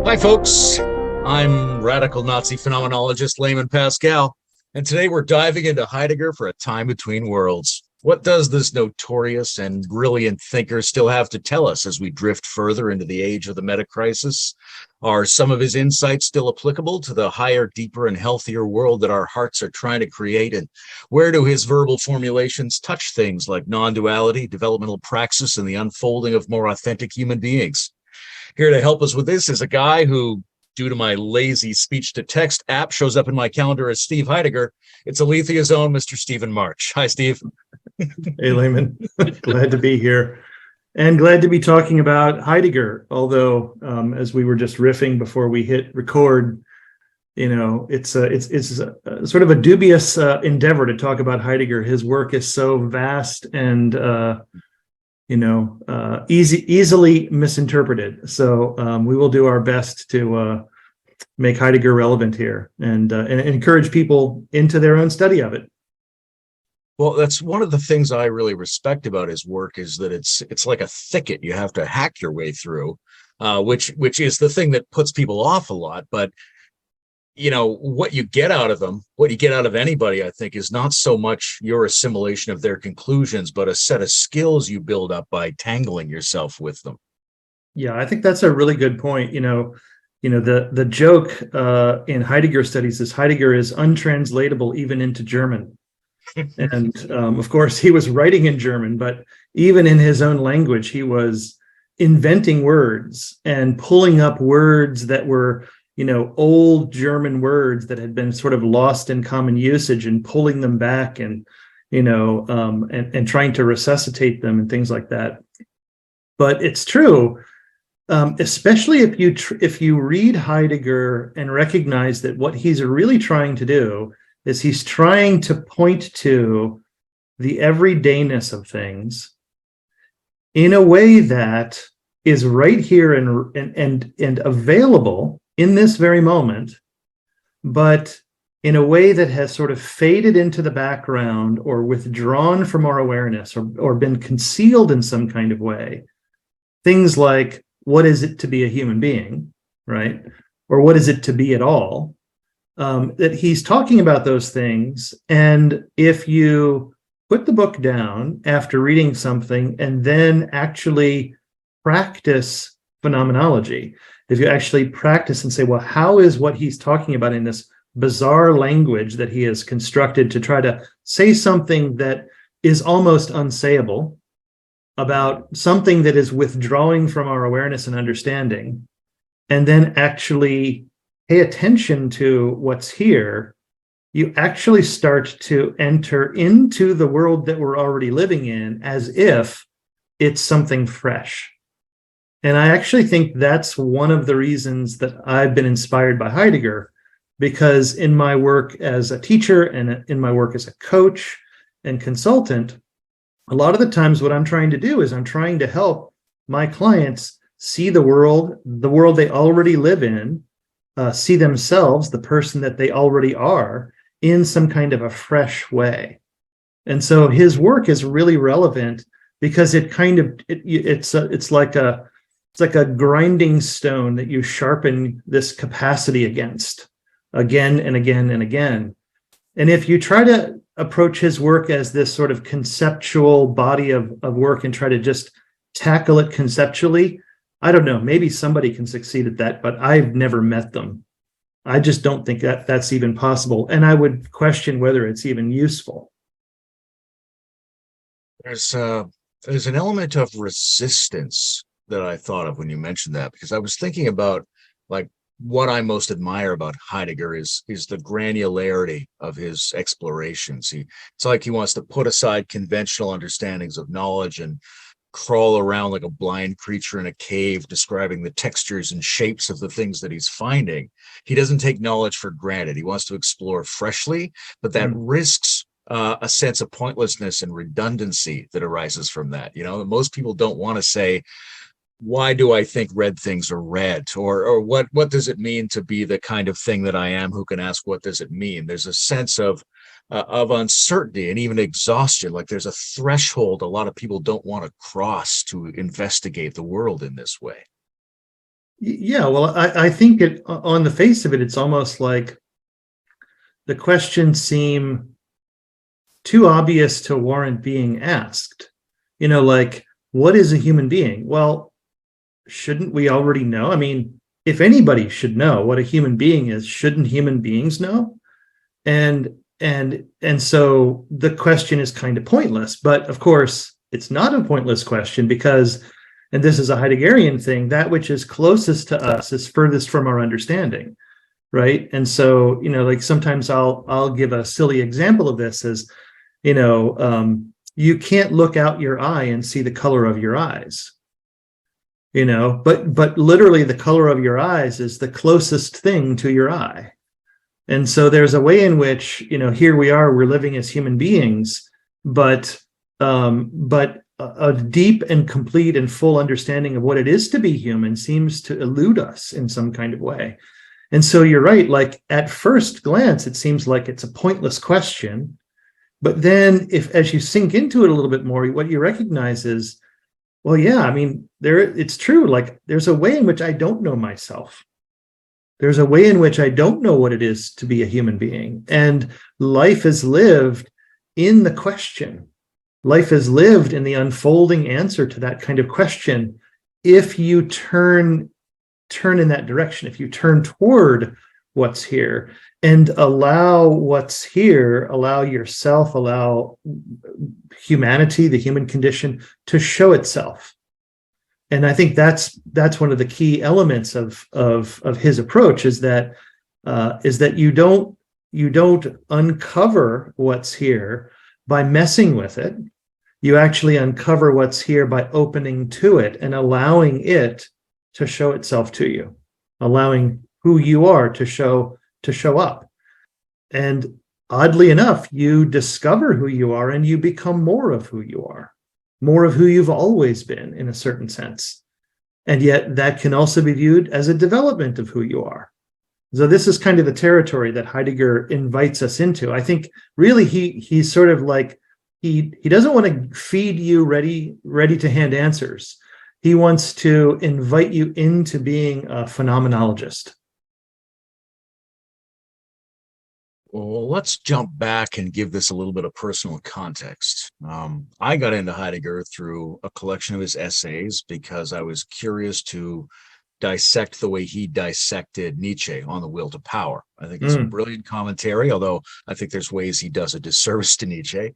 Hi, folks. I'm radical Nazi phenomenologist Layman Pascal, and today we're diving into Heidegger for a time between worlds. What does this notorious and brilliant thinker still have to tell us as we drift further into the age of the meta-crisis? Are some of his insights still applicable to the higher, deeper, and healthier world that our hearts are trying to create? And where do his verbal formulations touch things like non-duality, developmental praxis, and the unfolding of more authentic human beings? Here to help us with this is a guy who, due to my lazy speech-to-text app, shows up in my calendar as Steve Heidegger. It's Aletheia's own Mr. Stephen March. Hi, Steve. Hey, Layman. Glad to be here and glad to be talking about Heidegger. Although, as we were just riffing before we hit record, it's a sort of a dubious endeavor to talk about Heidegger. His work is so vast and easily misinterpreted. So we will do our best to make Heidegger relevant here and encourage people into their own study of it. Well, that's one of the things I really respect about his work is that it's like a thicket you have to hack your way through, which is the thing that puts people off a lot. But what you get out of them, what you get out of anybody, I think, is not so much your assimilation of their conclusions, but a set of skills you build up by tangling yourself with them. Yeah, I think that's a really good point. The joke in Heidegger studies is Heidegger is untranslatable even into German. And of course, he was writing in German, but even in his own language, he was inventing words and pulling up words that were, old German words that had been sort of lost in common usage and pulling them back and, and trying to resuscitate them and things like that. But it's true, especially if you read Heidegger and recognize that what he's really trying to do is he's trying to point to the everydayness of things in a way that is right here and available in this very moment, but in a way that has sort of faded into the background or withdrawn from our awareness or been concealed in some kind of way. Things like, what is it to be a human being, right? Or what is it to be at all? That he's talking about those things. And if you put the book down after reading something and then actually practice phenomenology, if you actually practice and say, well, how is what he's talking about in this bizarre language that he has constructed to try to say something that is almost unsayable about something that is withdrawing from our awareness and understanding, and then actually pay attention to what's here, you actually start to enter into the world that we're already living in as if it's something fresh. And I actually think that's one of the reasons that I've been inspired by Heidegger, because in my work as a teacher and in my work as a coach and consultant, a lot of the times what I'm trying to do is I'm trying to help my clients see the world they already live in, see themselves, the person that they already are, in some kind of a fresh way. And so his work is really relevant because it's like a grinding stone that you sharpen this capacity against again and again and again. And if you try to approach his work as this sort of conceptual body of work and try to just tackle it conceptually, I don't know, maybe somebody can succeed at that, but I've never met them. I just don't think that that's even possible. And I would question whether it's even useful. There's an element of resistance that I thought of when you mentioned that, because I was thinking about like what I most admire about Heidegger is the granularity of his explorations. It's like he wants to put aside conventional understandings of knowledge and crawl around like a blind creature in a cave, describing the textures and shapes of the things that he's finding. He doesn't take knowledge for granted. He wants to explore freshly, but that risks a sense of pointlessness and redundancy that arises from that. Most people don't want to say, why do I think red things are red? Or what does it mean to be the kind of thing that I am? Who can ask, what does it mean? There's a sense of uncertainty and even exhaustion. Like there's a threshold a lot of people don't want to cross to investigate the world in this way. Yeah, well, I think it, on the face of it, it's almost like the questions seem too obvious to warrant being asked. Like, what is a human being? Well, shouldn't we already know? I mean, if anybody should know what a human being is, shouldn't human beings know? And so the question is kind of pointless. But of course, it's not a pointless question because, and this is a Heideggerian thing, that which is closest to us is furthest from our understanding, right? And so, like sometimes I'll give a silly example of this as, you can't look out your eye and see the color of your eyes, but literally the color of your eyes is the closest thing to your eye. And so there's a way in which, here we are, we're living as human beings, but a deep and complete and full understanding of what it is to be human seems to elude us in some kind of way. And so you're right, like at first glance, it seems like it's a pointless question. But then as you sink into it a little bit more, what you recognize is, well, yeah, I mean, it's true. Like there's a way in which I don't know myself. There's a way in which I don't know what it is to be a human being. And life is lived in the question. Life is lived in the unfolding answer to that kind of question. If you turn in that direction, if you turn toward what's here and allow what's here, allow yourself, allow humanity, the human condition, to show itself. And I think that's one of the key elements of his approach is that you don't uncover what's here by messing with it. You actually uncover what's here by opening to it and allowing it to show itself to you, allowing who you are to show up. And oddly enough, you discover who you are and you become more of who you are, more of who you've always been in a certain sense. And yet that can also be viewed as a development of who you are. So this is kind of the territory that Heidegger invites us into. I think really he's sort of like, he doesn't want to feed you ready to hand answers. He wants to invite you into being a phenomenologist. Well, let's jump back and give this a little bit of personal context. I got into Heidegger through a collection of his essays because I was curious to dissect the way he dissected Nietzsche on the will to power. I think it's a brilliant commentary, although I think there's ways he does a disservice to Nietzsche.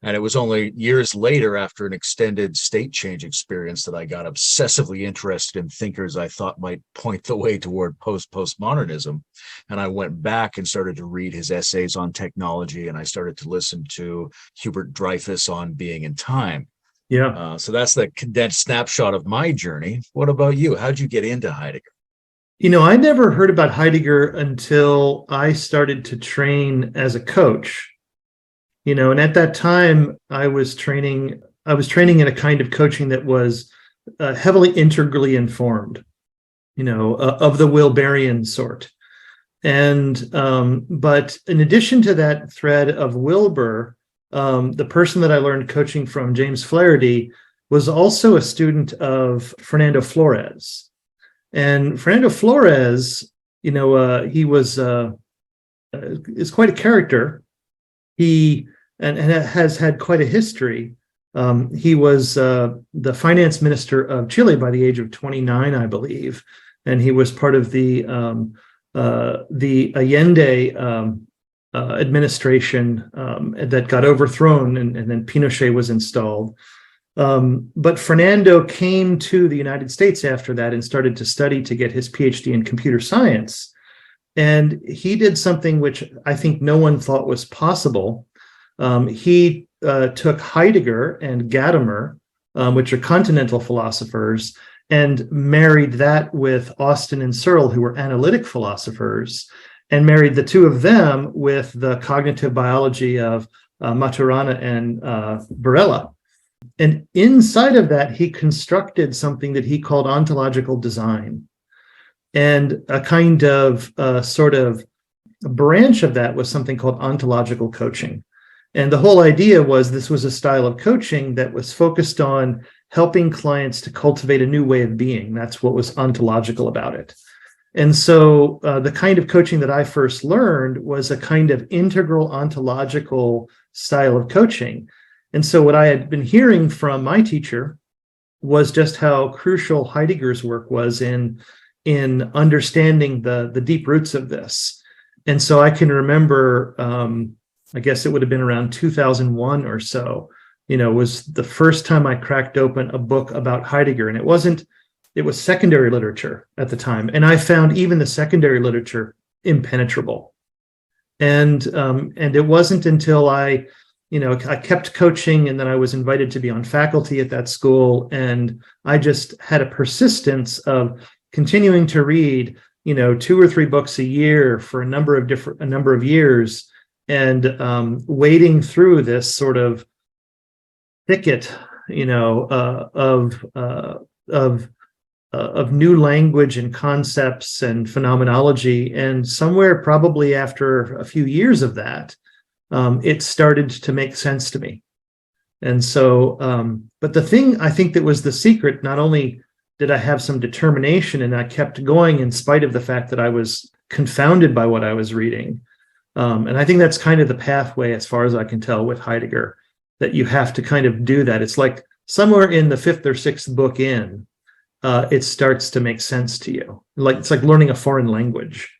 And it was only years later, after an extended state change experience, that I got obsessively interested in thinkers I thought might point the way toward postmodernism. And I went back and started to read his essays on technology, and I started to listen to Hubert Dreyfus on being and time. Yeah. So that's the condensed snapshot of my journey. What about you? How'd you get into Heidegger? I never heard about Heidegger until I started to train as a coach. And at that time I was training in a kind of coaching that was heavily integrally informed, of the Wilberian sort. And but in addition to that thread of Wilbur, the person that I learned coaching from, James Flaherty, was also a student of Fernando Flores. And Fernando Flores, he was is quite a character. He and has had quite a history. He was the finance minister of Chile by the age of 29, I believe, and he was part of the Allende administration that got overthrown, and then Pinochet was installed. But Fernando came to the United States after that and started to study to get his PhD in computer science. And he did something which I think no one thought was possible. He took Heidegger and Gadamer, which are continental philosophers, and married that with Austin and Searle, who were analytic philosophers, and married the two of them with the cognitive biology of Maturana and Barella. And inside of that, he constructed something that he called ontological design. And a kind of sort of a branch of that was something called ontological coaching. And the whole idea was this was a style of coaching that was focused on helping clients to cultivate a new way of being. That's what was ontological about it. And so the kind of coaching that I first learned was a kind of integral ontological style of coaching. And so what I had been hearing from my teacher was just how crucial Heidegger's work was in understanding the deep roots of this. And so I can remember, I guess it would have been around 2001 or so, was the first time I cracked open a book about Heidegger. And it was secondary literature at the time. And I found even the secondary literature impenetrable. And it wasn't until I kept coaching, and then I was invited to be on faculty at that school. And I just had a persistence of continuing to read, 2 or 3 books a year for a number of years, and wading through this sort of thicket, of new language and concepts and phenomenology. And somewhere probably after a few years of that, it started to make sense to me. And so, but the thing I think that was the secret, not only did I have some determination and I kept going in spite of the fact that I was confounded by what I was reading. And I think that's kind of the pathway, as far as I can tell, with Heidegger, that you have to kind of do that. It's like somewhere in the 5th or 6th book in, it starts to make sense to you. It's like learning a foreign language.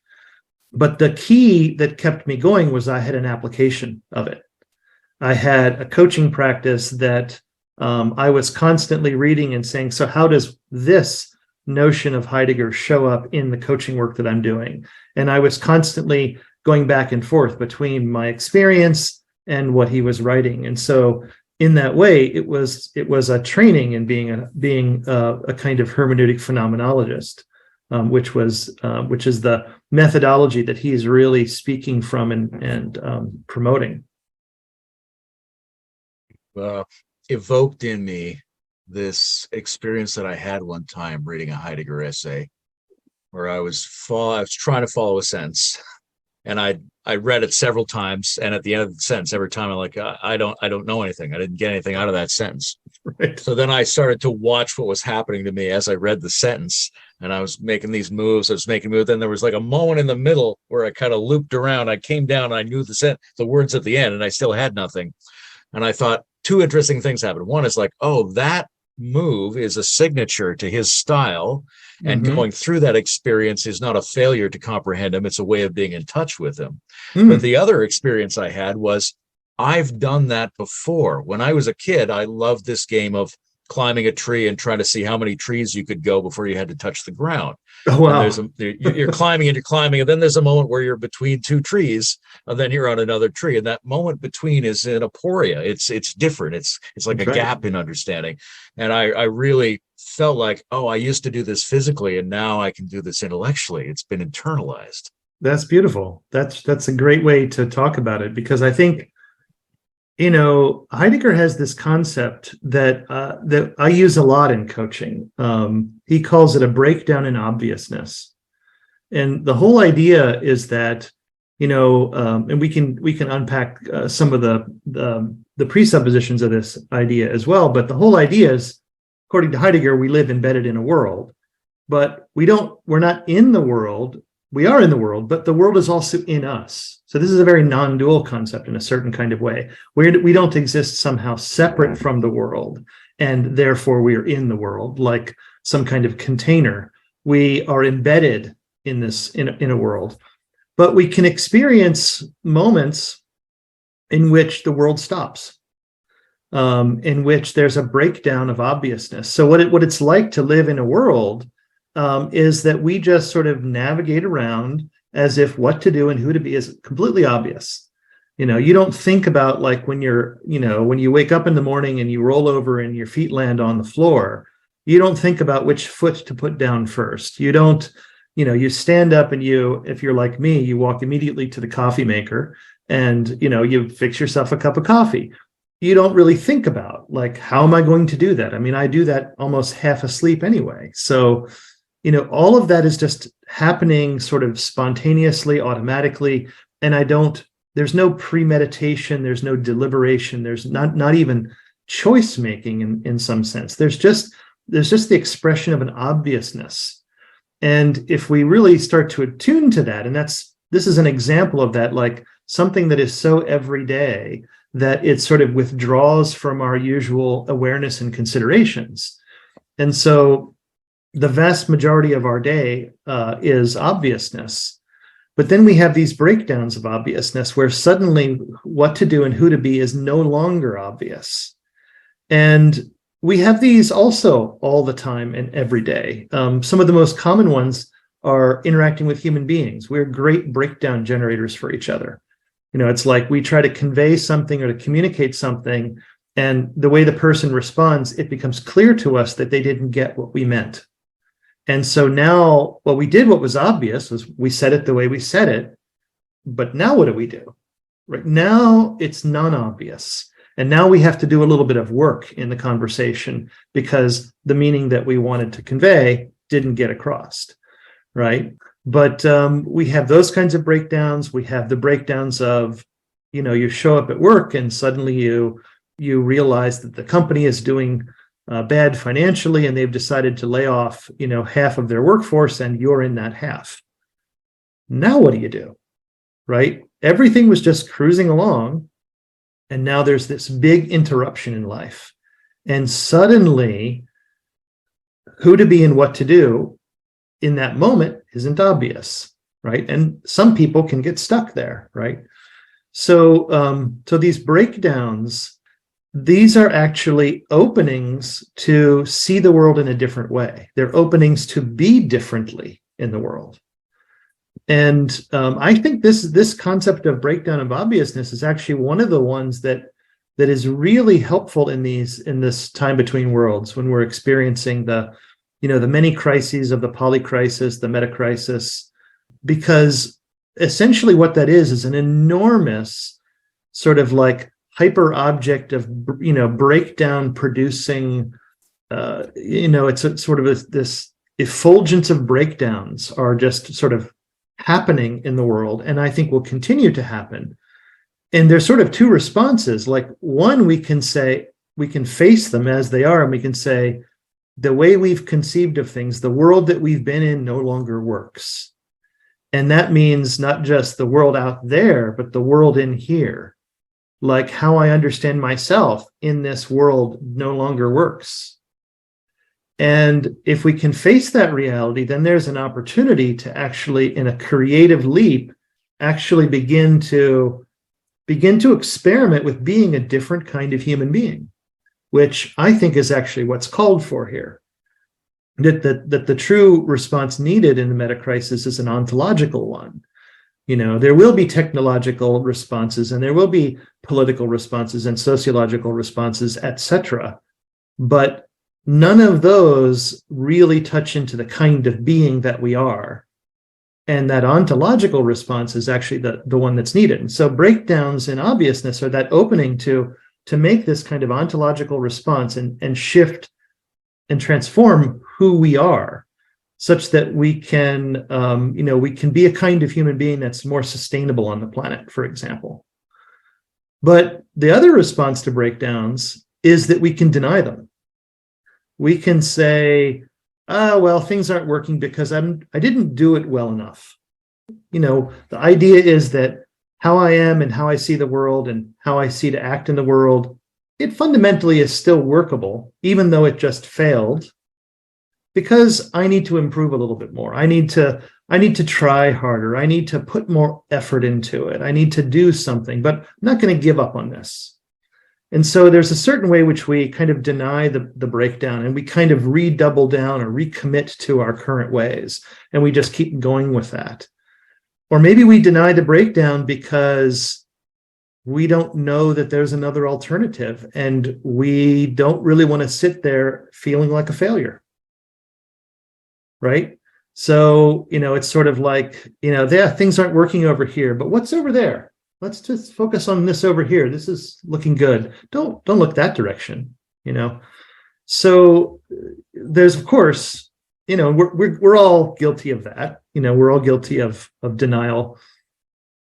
But the key that kept me going was I had an application of it. I had a coaching practice that I was constantly reading and saying, so how does this notion of Heidegger show up in the coaching work that I'm doing? And I was constantly going back and forth between my experience and what he was writing. And so in that way, it was a training in being a kind of hermeneutic phenomenologist, which is the methodology that he's really speaking from and promoting. Evoked in me this experience that I had one time reading a Heidegger essay, where I was trying to follow a sentence, and I read it several times, and at the end of the sentence, every time I'm like, I don't know anything. I didn't get anything out of that sentence. Right. So then I started to watch what was happening to me as I read the sentence, and I was making these moves. Then there was like a moment in the middle where I kind of looped around. I came down, and I knew the words at the end, and I still had nothing. And I thought 2 interesting things happened. One is like, oh, that move is a signature to his style, and going through that experience is not a failure to comprehend him. It's a way of being in touch with him. But the other experience I had was, I've done that before. When I was a kid, I loved this game of climbing a tree and trying to see how many trees you could go before you had to touch the ground. Oh, wow. And you're climbing and you're climbing, and then there's a moment where you're between 2 trees, and then you're on another tree, and that moment between is an aporia. It's different. It's like a gap in understanding. And I really felt like, oh, I used to do this physically, and now I can do this intellectually. It's been internalized. That's beautiful. That's a great way to talk about it, because I think, Heidegger has this concept that I use a lot in coaching. He calls it a breakdown in obviousness. And the whole idea is that, and we can unpack some of the presuppositions of this idea as well. But the whole idea is, according to Heidegger, we live embedded in a world, but we're not in the world. We are in the world, but the world is also in us. So this is a very non-dual concept in a certain kind of way. We don't exist somehow separate from the world, and therefore we are in the world like some kind of container. We are embedded in a world, but we can experience moments in which the world stops, in which there's a breakdown of obviousness. So what it's like to live in a world is that we just sort of navigate around as if what to do and who to be is completely obvious. You don't think about, like, when when you wake up in the morning and you roll over and your feet land on the floor, you don't think about which foot to put down first. You don't, you stand up and if you're like me, you walk immediately to the coffee maker and, you fix yourself a cup of coffee. You don't really think about, like, how am I going to do that? I mean, I do that almost half asleep anyway. So, all of that is just happening sort of spontaneously, automatically, and I don't there's no premeditation, there's no deliberation, there's not even choice making in some sense. There's just the expression of an obviousness. And if we really start to attune to that, and this is an example of that, like something that is so everyday that it sort of withdraws from our usual awareness and considerations. And so the vast majority of our day is obviousness. But then we have these breakdowns of obviousness where suddenly what to do and who to be is no longer obvious. And we have these also all the time and every day. Some of the most common ones are interacting with human beings. We're great breakdown generators for each other. It's like we try to convey something or to communicate something, and the way the person responds, it becomes clear to us that they didn't get what we meant. And so now what was obvious was we said it the way we said it, but now what do we do? Right now it's non-obvious. And now we have to do a little bit of work in the conversation because the meaning that we wanted to convey didn't get across, right? But we have those kinds of breakdowns. We have the breakdowns of, you show up at work and suddenly you realize that the company is doing bad financially and they've decided to lay off, half of their workforce, and you're in that half. Now what do you do, right? Everything was just cruising along. And now there's this big interruption in life. And suddenly, who to be and what to do in that moment isn't obvious, right? And some people can get stuck there, right? So these breakdowns, these are actually openings to see the world in a different way. They're openings to be differently in the world. And I think this concept of breakdown of obviousness is actually one of the ones that is really helpful in this time between worlds, when we're experiencing the many crises of the polycrisis, the metacrisis, because essentially what that is an enormous sort of like hyper object of breakdown producing. It's a sort of this effulgence of breakdowns are just sort of happening in the world, and I think will continue to happen. And there's sort of two responses. Like one, we can face them as they are, and we can say, the way we've conceived of things, the world that we've been in no longer works. And that means not just the world out there, but the world in here. Like how I understand myself in this world no longer works. And if we can face that reality, then there's an opportunity to actually, in a creative leap, actually begin to experiment with being a different kind of human being, which I think is actually what's called for here. That the true response needed in the metacrisis is an ontological one. There will be technological responses, and there will be political responses and sociological responses, etc. But none of those really touch into the kind of being that we are. And that ontological response is actually the one that's needed. And so breakdowns in obviousness are that opening to make this kind of ontological response and shift and transform who we are, such that we can be a kind of human being that's more sustainable on the planet, for example. But the other response to breakdowns is that we can deny them. We can say, well, things aren't working because I didn't do it well enough. The idea is that how I am and how I see the world and how I see to act in the world, it fundamentally is still workable, even though it just failed, because I need to improve a little bit more. I need to try harder. I need to put more effort into it. I need to do something, but I'm not going to give up on this. And so there's a certain way which we kind of deny the breakdown, and we kind of redouble down or recommit to our current ways, and we just keep going with that. Or maybe we deny the breakdown because we don't know that there's another alternative, and we don't really want to sit there feeling like a failure. Right? So, it's sort of like, things aren't working over here, but what's over there? Let's just focus on this over here. This is looking good. Don't look that direction, So there's, of course, we're all guilty of that. We're all guilty of denial.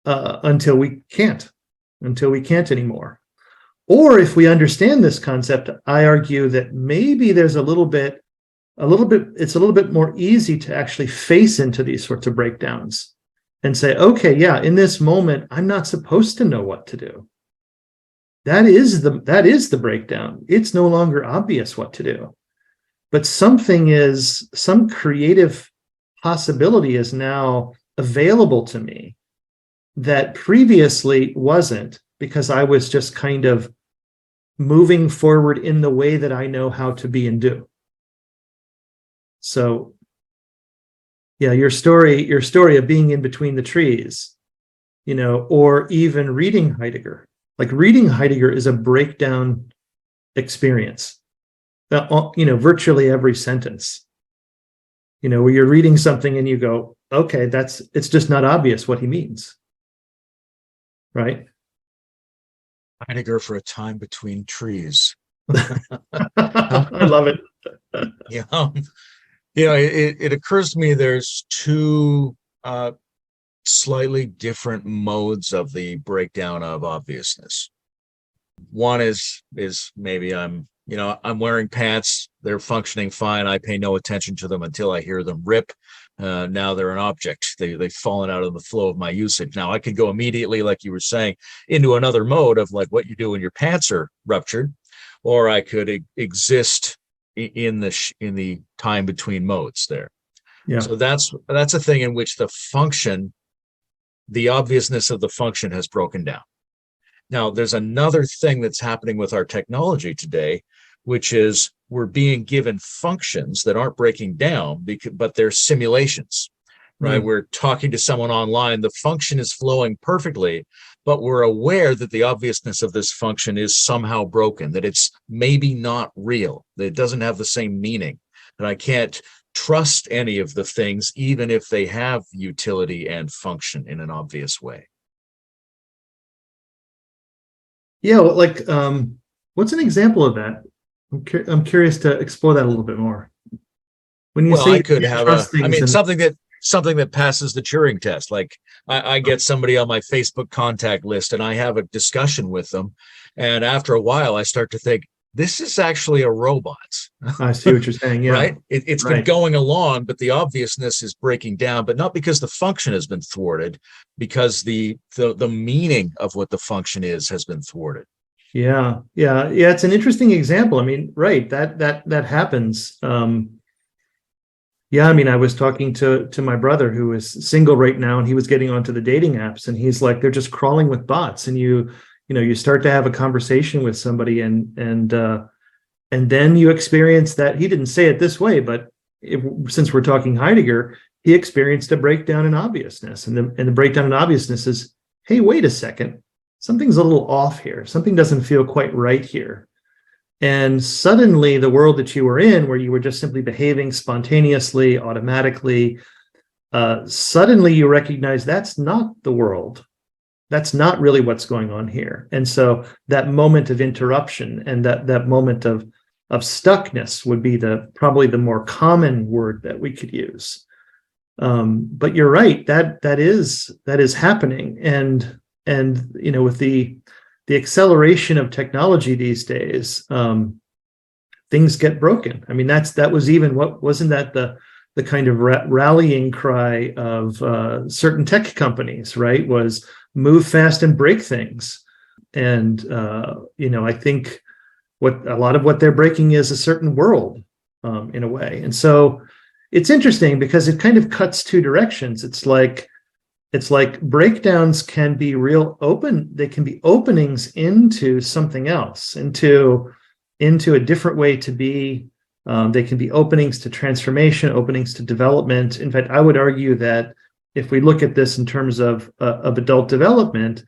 until we can't anymore. Or if we understand this concept, I argue that maybe there's it's a little bit more easy to actually face into these sorts of breakdowns and say, okay, yeah, in this moment, I'm not supposed to know what to do. That is the breakdown. It's no longer obvious what to do. But some creative possibility is now available to me that previously wasn't, because I was just kind of moving forward in the way that I know how to be and do. So yeah, your story of being in between the trees, or even reading Heidegger. Like, reading Heidegger is a breakdown experience. Virtually every sentence, where you're reading something and you go, okay, it's just not obvious what he means. Right? Heidegger for a time between trees. I love it. Yeah. It occurs to me there's two slightly different modes of the breakdown of obviousness. One is maybe I'm wearing pants, they're functioning fine, I pay no attention to them until I hear them rip. Now they're an object. They've fallen out of the flow of my usage. Now I could go immediately, like you were saying, into another mode of like what you do when your pants are ruptured, or I could exist in the time between modes there. Yeah. So that's a thing in which the obviousness of the function has broken down. Now, there's another thing that's happening with our technology today, which is we're being given functions that aren't breaking down, but they're simulations, right? We're talking to someone online, the function is flowing perfectly, but we're aware that the obviousness of this function is somehow broken, that it's maybe not real, that it doesn't have the same meaning, that I can't trust any of the things, even if they have utility and function in an obvious way. Yeah, what's an example of that? I'm curious to explore that a little bit more. When you say I could have something that passes the Turing test. Like I get somebody on my Facebook contact list and I have a discussion with them, and after a while I start to think, this is actually a robot. I see what you're saying. Yeah. Right? It's been going along, but the obviousness is breaking down, but not because the function has been thwarted, because the meaning of what the function is has been thwarted. Yeah. It's an interesting example. I mean, right. That happens. I was talking to my brother who is single right now, and he was getting onto the dating apps, and he's like, they're just crawling with bots, and you start to have a conversation with somebody, and then you experience that. He didn't say it this way, but since we're talking Heidegger, he experienced a breakdown in obviousness, and the breakdown in obviousness is, hey, wait a second, something's a little off here. Something doesn't feel quite right here. And suddenly the world that you were in, where you were just simply behaving spontaneously, automatically, suddenly you recognize that's not the world. That's not really what's going on here. And so that moment of interruption and that moment of stuckness would be probably the more common word that we could use. But you're right, that is happening. And with the acceleration of technology these days, things get broken. I mean, that was even wasn't that the kind of rallying cry of certain tech companies, right? Was move fast and break things. And I think a lot of what they're breaking is a certain world, in a way. And so it's interesting because it kind of cuts two directions. It's like breakdowns can be real open. They can be openings into something else, into a different way to be. They can be openings to transformation, openings to development. In fact, I would argue that if we look at this in terms of adult development,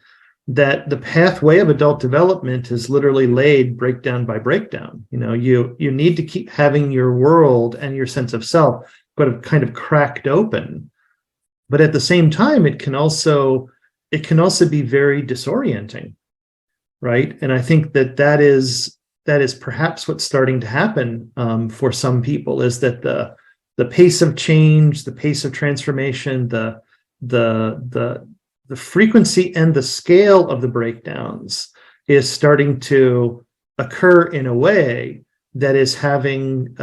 that the pathway of adult development is literally laid breakdown by breakdown. You need to keep having your world and your sense of self kind of cracked open. But at the same time, it can also be very disorienting, right? And I think that is perhaps what's starting to happen for some people, is that the pace of change, the pace of transformation, the the frequency and the scale of the breakdowns is starting to occur in a way that is having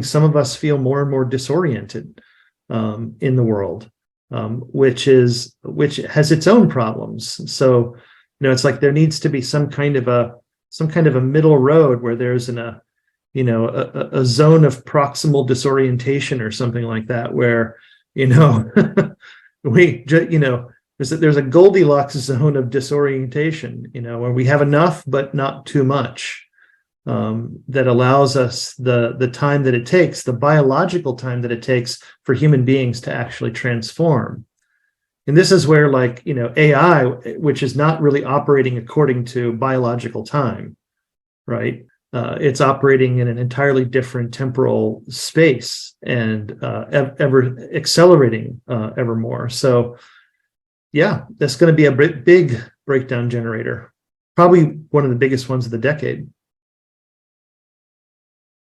some of us feel more and more disoriented in the world, which has its own problems. So, it's like there needs to be some kind of a middle road where there's a zone of proximal disorientation or something like that, where there's a Goldilocks zone of disorientation, where we have enough but not too much. That allows us the time that it takes, the biological time that it takes for human beings to actually transform. And this is where, AI, which is not really operating according to biological time, right? It's operating in an entirely different temporal space and ever accelerating ever more. So, yeah, that's going to be a big breakdown generator, probably one of the biggest ones of the decade.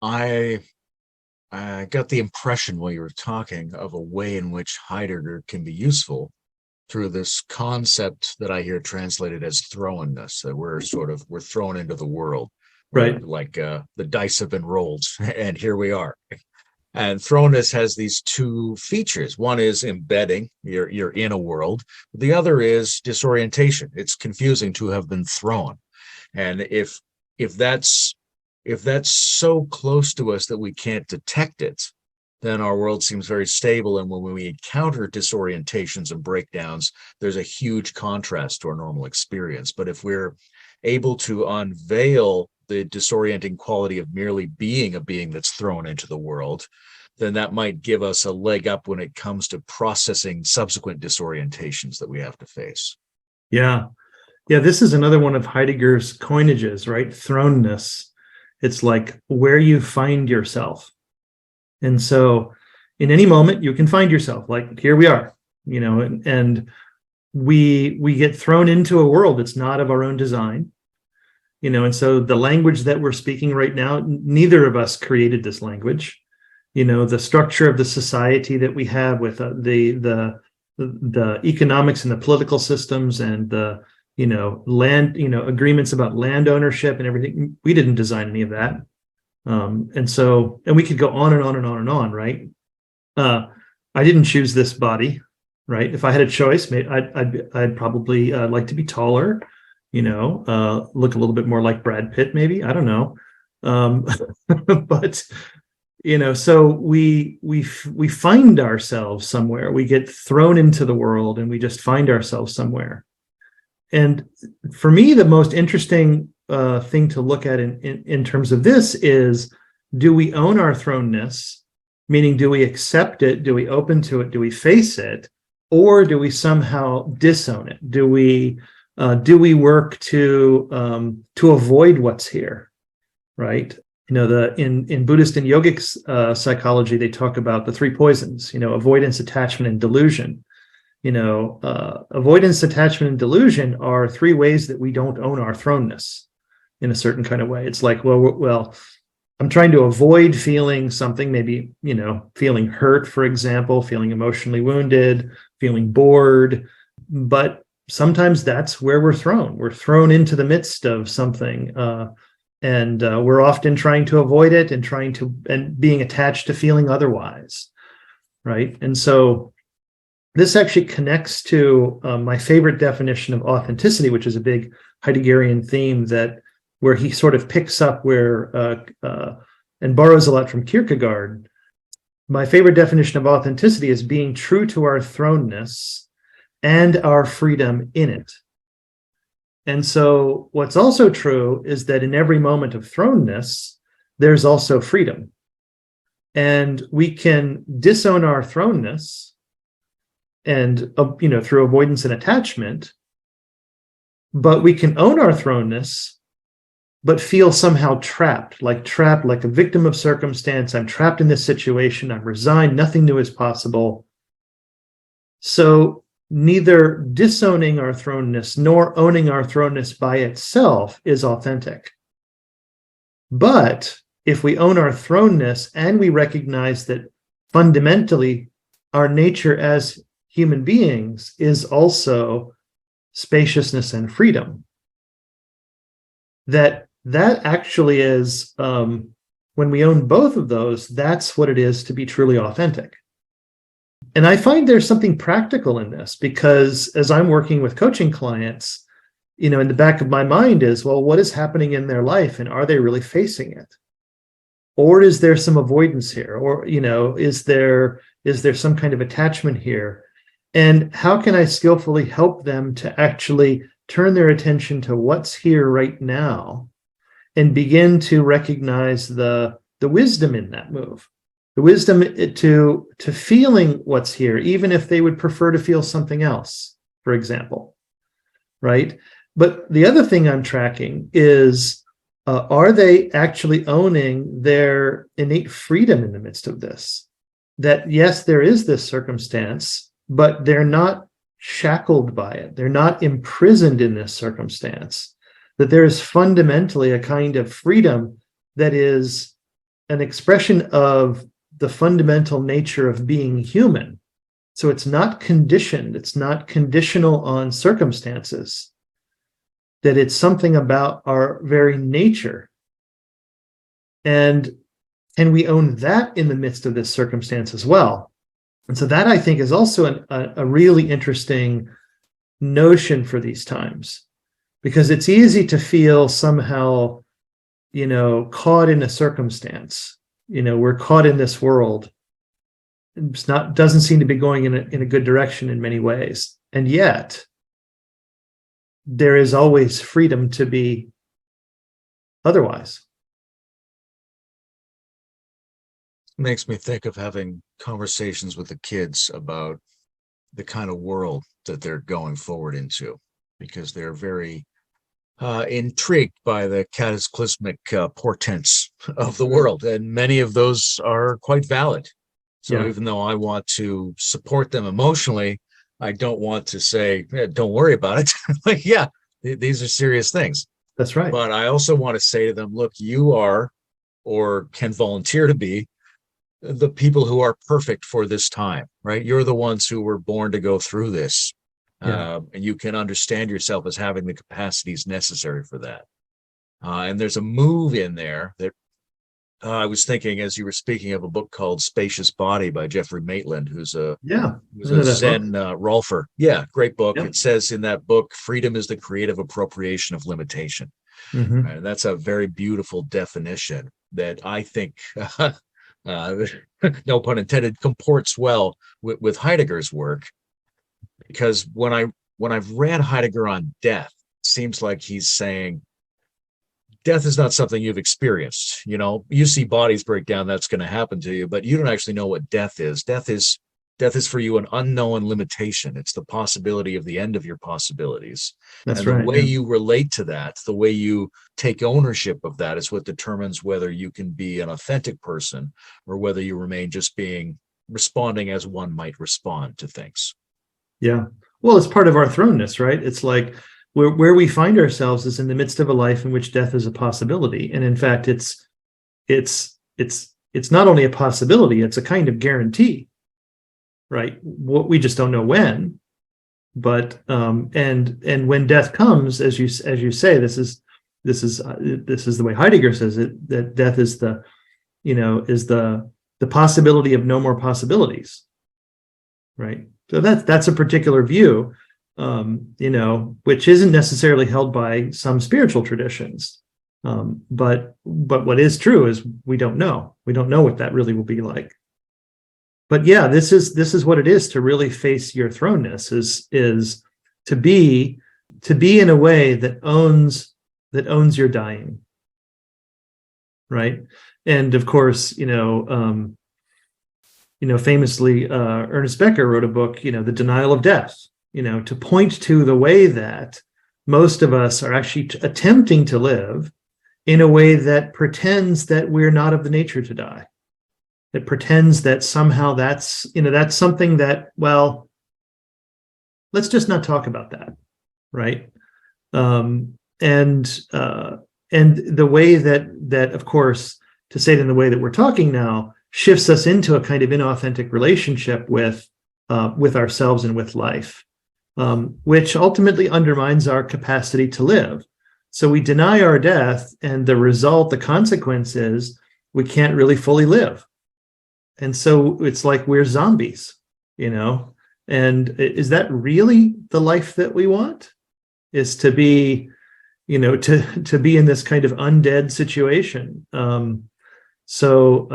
I got the impression while you were talking of a way in which Heidegger can be useful through this concept that I hear translated as thrownness, that we're thrown into the world, right? Like the dice have been rolled, and here we are. And thrownness has these two features. One is embedding; you're in a world. The other is disorientation. It's confusing to have been thrown, and if that's so close to us that we can't detect it, then our world seems very stable. And when we encounter disorientations and breakdowns, there's a huge contrast to our normal experience. But if we're able to unveil the disorienting quality of merely being a being that's thrown into the world, then that might give us a leg up when it comes to processing subsequent disorientations that we have to face. Yeah. This is another one of Heidegger's coinages, right? Thrownness. It's like where you find yourself. And so in any moment you can find yourself, like here we are, and we get thrown into a world that's not of our own design, and so the language that we're speaking right now, neither of us created this language. The structure of the society that we have with the economics and the political systems and the land, agreements about land ownership and everything. We didn't design any of that. And we could go on and on and on and on, right? I didn't choose this body, right? If I had a choice, I'd probably like to be taller, look a little bit more like Brad Pitt, maybe. I don't know. But, so we find ourselves somewhere. We get thrown into the world and we just find ourselves somewhere. And for me, the most interesting thing to look at in terms of this is, do we own our thrownness? Meaning, do we accept it? Do we open to it? Do we face it? Or do we somehow disown it? Do we work to avoid what's here, right? In Buddhist and yogic psychology, they talk about the three poisons, avoidance, attachment, and delusion. Avoidance, attachment, and delusion are three ways that we don't own our thrownness in a certain kind of way. It's like, well, I'm trying to avoid feeling something, maybe, feeling hurt, for example, feeling emotionally wounded, feeling bored. But sometimes that's where we're thrown. We're thrown into the midst of something. And we're often trying to avoid it and being attached to feeling otherwise. Right. And so this actually connects to my favorite definition of authenticity, which is a big Heideggerian theme where he sort of picks up and borrows a lot from Kierkegaard. My favorite definition of authenticity is being true to our thrownness and our freedom in it. And so what's also true is that in every moment of thrownness, there's also freedom. And we can disown our thrownness and through avoidance and attachment, but we can own our thrownness, but feel somehow trapped like a victim of circumstance. I'm trapped in this situation. I'm resigned. Nothing new is possible. So neither disowning our thrownness nor owning our thrownness by itself is authentic. But if we own our thrownness and we recognize that fundamentally our nature as human beings is also spaciousness and freedom. That actually is, when we own both of those, that's what it is to be truly authentic. And I find there's something practical in this, because as I'm working with coaching clients, in the back of my mind is, well, what is happening in their life, and are they really facing it? Or is there some avoidance here? Or, is there some kind of attachment here? And how can I skillfully help them to actually turn their attention to what's here right now and begin to recognize the wisdom in that move, the wisdom to feeling what's here, even if they would prefer to feel something else, for example, right? But the other thing I'm tracking is, are they actually owning their innate freedom in the midst of this? That yes, there is this circumstance, but they're not shackled by it. They're not imprisoned in this circumstance. That there is fundamentally a kind of freedom that is an expression of the fundamental nature of being human. So it's not conditioned. It's not conditional on circumstances. That it's something about our very nature. And can we own that in the midst of this circumstance as well? And so that, I think, is also a really interesting notion for these times, because it's easy to feel somehow, caught in a circumstance. We're caught in this world. Doesn't seem to be going in a good direction in many ways. And yet, there is always freedom to be otherwise. Makes me think of having conversations with the kids about the kind of world that they're going forward into, because they're very intrigued by the cataclysmic portents of the world, and many of those are quite valid. So even though I want to support them emotionally, I don't want to say, don't worry about it. Like, yeah, these are serious things. That's right. But I also want to say to them, look, you are, or can volunteer to be, the people who are perfect for this time, right? You're the ones who were born to go through this. And you can understand yourself as having the capacities necessary for that. And there's a move in there that I was thinking, as you were speaking, of a book called Spacious Body by Jeffrey Maitland, who's a Zen Rolfer. Yeah, great book. It says in that book, freedom is the creative appropriation of limitation. Mm-hmm. And that's a very beautiful definition that I think, no pun intended, comports well with Heidegger's work. Because when I've read Heidegger on death, it seems like he's saying, death is not something you've experienced. You see bodies break down, that's going to happen to you, but you don't actually know what death is. Death is for you an unknown limitation. It's the possibility of the end of your possibilities. That's and right. The way you relate to that, the way you take ownership of that, is what determines whether you can be an authentic person or whether you remain just responding as one might respond to things. Yeah. Well, it's part of our thrownness, right? It's like where we find ourselves is in the midst of a life in which death is a possibility. And in fact, it's not only a possibility, it's a kind of guarantee, right? What we just don't know when. But and when death comes, as you say, this is the way Heidegger says it, that death is the possibility of no more possibilities, right? So that's a particular view, which isn't necessarily held by some spiritual traditions. But what is true is we don't know. We don't know what that really will be like. But yeah, this is what it is to really face your thrownness, is to be in a way that owns your dying, right? And of course, famously, Ernest Becker wrote a book, The Denial of Death, to point to the way that most of us are actually attempting to live in a way that pretends that we're not of the nature to die. It pretends that somehow that's something that, well, let's just not talk about that, right? And the way that, of course, to say it in the way that we're talking now, shifts us into a kind of inauthentic relationship with with ourselves and with life, which ultimately undermines our capacity to live. So we deny our death, and the consequence is we can't really fully live. And so it's like we're zombies, and is that really the life that we want? Is to be, to be in this kind of undead situation. So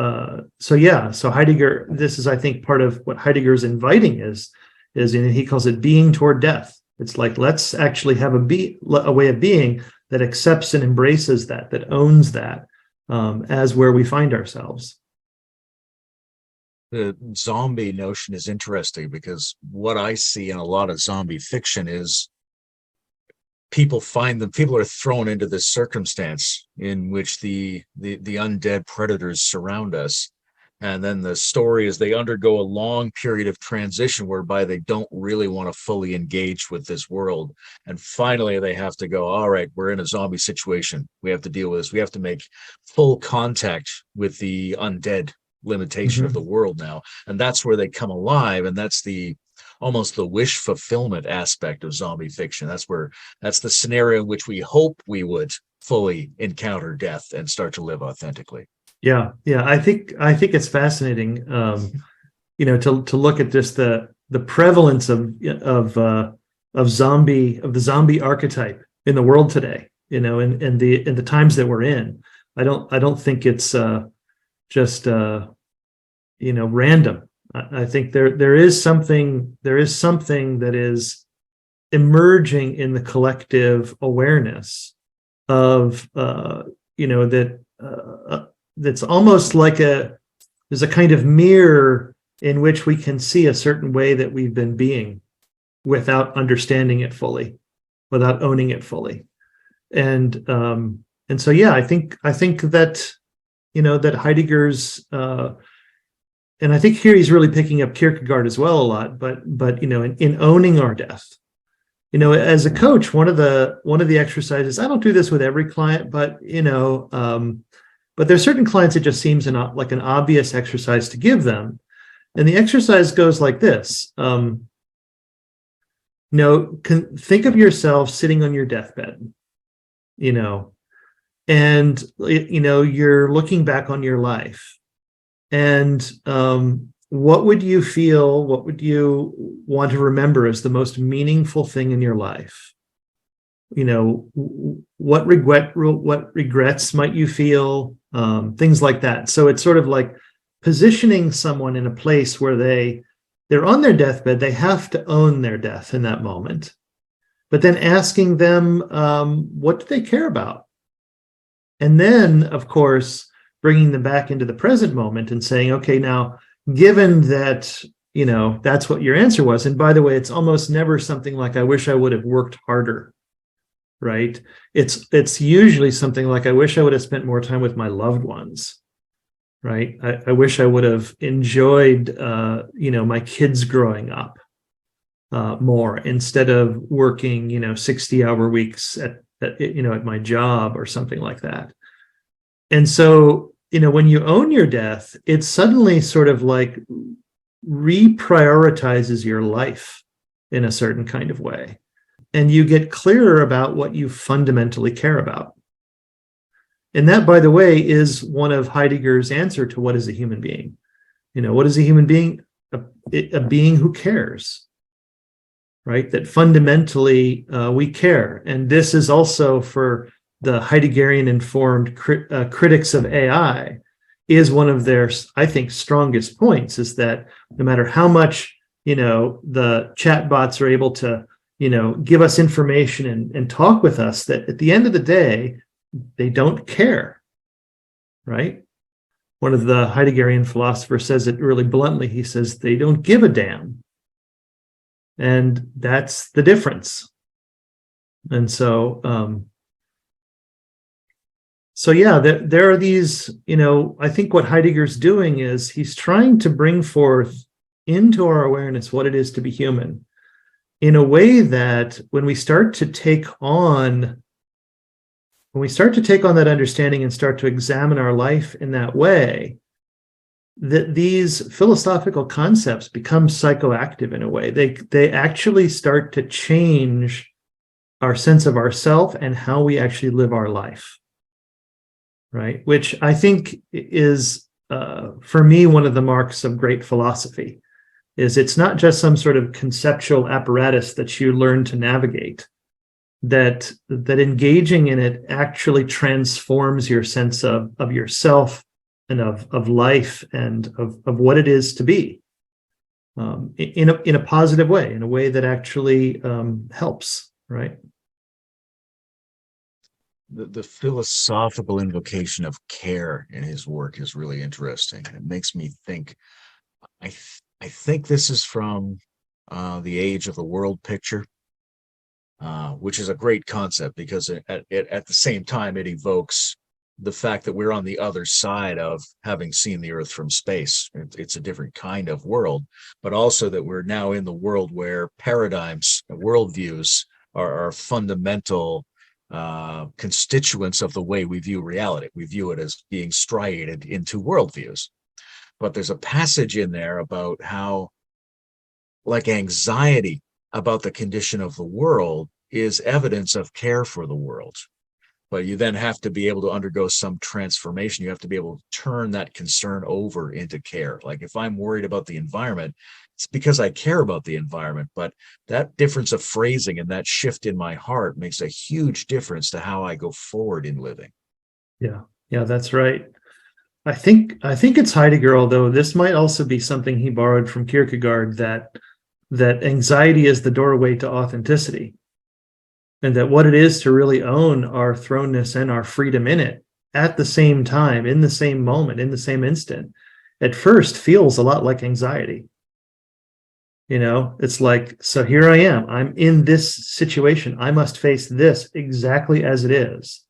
Heidegger, this is, I think, part of what Heidegger's inviting is he calls it being toward death. It's like, let's actually have a way of being that accepts and embraces that owns that as where we find ourselves. The zombie notion is interesting because what I see in a lot of zombie fiction is people are thrown into this circumstance in which the undead predators surround us. And then the story is they undergo a long period of transition whereby they don't really want to fully engage with this world. And finally, they have to go, all right, we're in a zombie situation. We have to deal with this. We have to make full contact with the undead limitation of the world now. And that's where they come alive. And that's almost the wish fulfillment aspect of zombie fiction. That's the scenario in which we hope we would fully encounter death and start to live authentically. Yeah. I think it's fascinating, to look at just the prevalence of the zombie archetype in the world today, in the times that we're in. I don't think it's just random. I think there is something that is emerging in the collective awareness of that's almost like there's a kind of mirror in which we can see a certain way that we've been being without understanding it fully, without owning it fully. And so, yeah, I think that, that Heidegger's, and I think here he's really picking up Kierkegaard as well a lot, but in owning our death, as a coach, one of the exercises, I don't do this with every client, but but there's certain clients it just seems like an obvious exercise to give them. And the exercise goes like this. Think of yourself sitting on your deathbed, and you're looking back on your life. And what would you feel? What would you want to remember as the most meaningful thing in your life? What regrets might you feel? Things like that. So it's sort of like positioning someone in a place where they're on their deathbed. They have to own their death in that moment, but then asking them, what do they care about? And then, of course, bringing them back into the present moment and saying, okay, now, given that, that's what your answer was. And by the way, it's almost never something like, I wish I would have worked harder. Right? It's usually something like, I wish I would have spent more time with my loved ones. Right? I wish I would have enjoyed, my kids growing up more instead of working, 60-hour weeks at my job or something like that. And so, when you own your death, it suddenly sort of like reprioritizes your life in a certain kind of way. And you get clearer about what you fundamentally care about. And that, by the way, is one of Heidegger's answer to what is a human being. What is a human being? A being who cares, right? That fundamentally we care. And this is also for the Heideggerian-informed critics of AI, is one of their, I think, strongest points, is that no matter how much, the chatbots are able to, give us information and talk with us, that at the end of the day, they don't care, right? One of the Heideggerian philosophers says it really bluntly. He says, they don't give a damn. And that's the difference. And so, there are these, I think what Heidegger's doing is he's trying to bring forth into our awareness what it is to be human in a way that when we start to take on that understanding and start to examine our life in that way, that these philosophical concepts become psychoactive in a way. They actually start to change our sense of ourself and how we actually live our life, right? Which I think is, for me, one of the marks of great philosophy. Is it's not just some sort of conceptual apparatus that you learn to navigate, that engaging in it actually transforms your sense of yourself and of life and of what it is to be, in a positive way, in a way that actually helps, right? The philosophical invocation of care in his work is really interesting. It makes me think. I think this is from the Age of the World picture, which is a great concept because at the same time it evokes the fact that we're on the other side of having seen the Earth from space. It's a different kind of world, but also that we're now in the world where paradigms, worldviews are fundamental constituents of the way we view reality. We view it as being striated into worldviews. But there's a passage in there about how, like, anxiety about the condition of the world is evidence of care for the world. But you then have to be able to undergo some transformation. You have to be able to turn that concern over into care. Like, if I'm worried about the environment, it's because I care about the environment. But that difference of phrasing and that shift in my heart makes a huge difference to how I go forward in living. Yeah, that's right. I think it's Heidegger, although this might also be something he borrowed from Kierkegaard, that anxiety is the doorway to authenticity, and that what it is to really own our thrownness and our freedom in it at the same time, in the same moment, in the same instant, at first feels a lot like anxiety. It's like, so here I am, I'm in this situation, I must face this exactly as it is.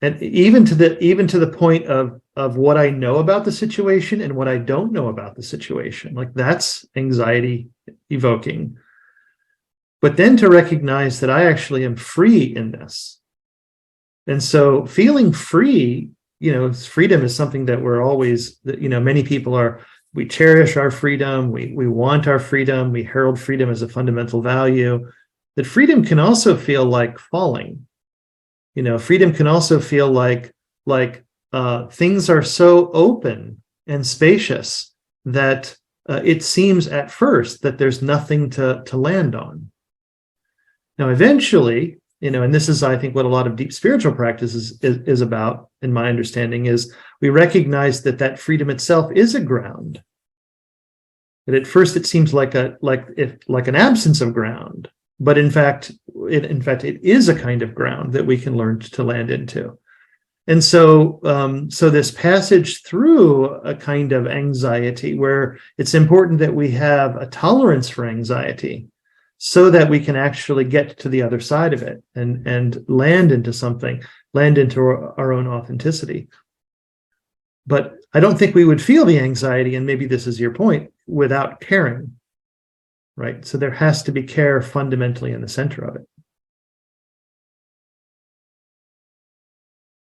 And even to the point of what I know about the situation and what I don't know about the situation, like, that's anxiety evoking. But then to recognize that I actually am free in this. And so feeling free, freedom is something that we're always, many people we cherish our freedom, we want our freedom, we herald freedom as a fundamental value. That freedom can also feel like falling. Freedom can also feel like things are so open and spacious that it seems at first that there's nothing to land on. Now, eventually, and this is, I think, what a lot of deep spiritual practice is about, in my understanding, is we recognize that freedom itself is a ground. That at first it seems like an absence of ground. But in fact, it is a kind of ground that we can learn to land into. And so this passage through a kind of anxiety, where it's important that we have a tolerance for anxiety so that we can actually get to the other side of it and land into our own authenticity. But I don't think we would feel the anxiety, and maybe this is your point, without caring. Right. So there has to be care fundamentally in the center of it.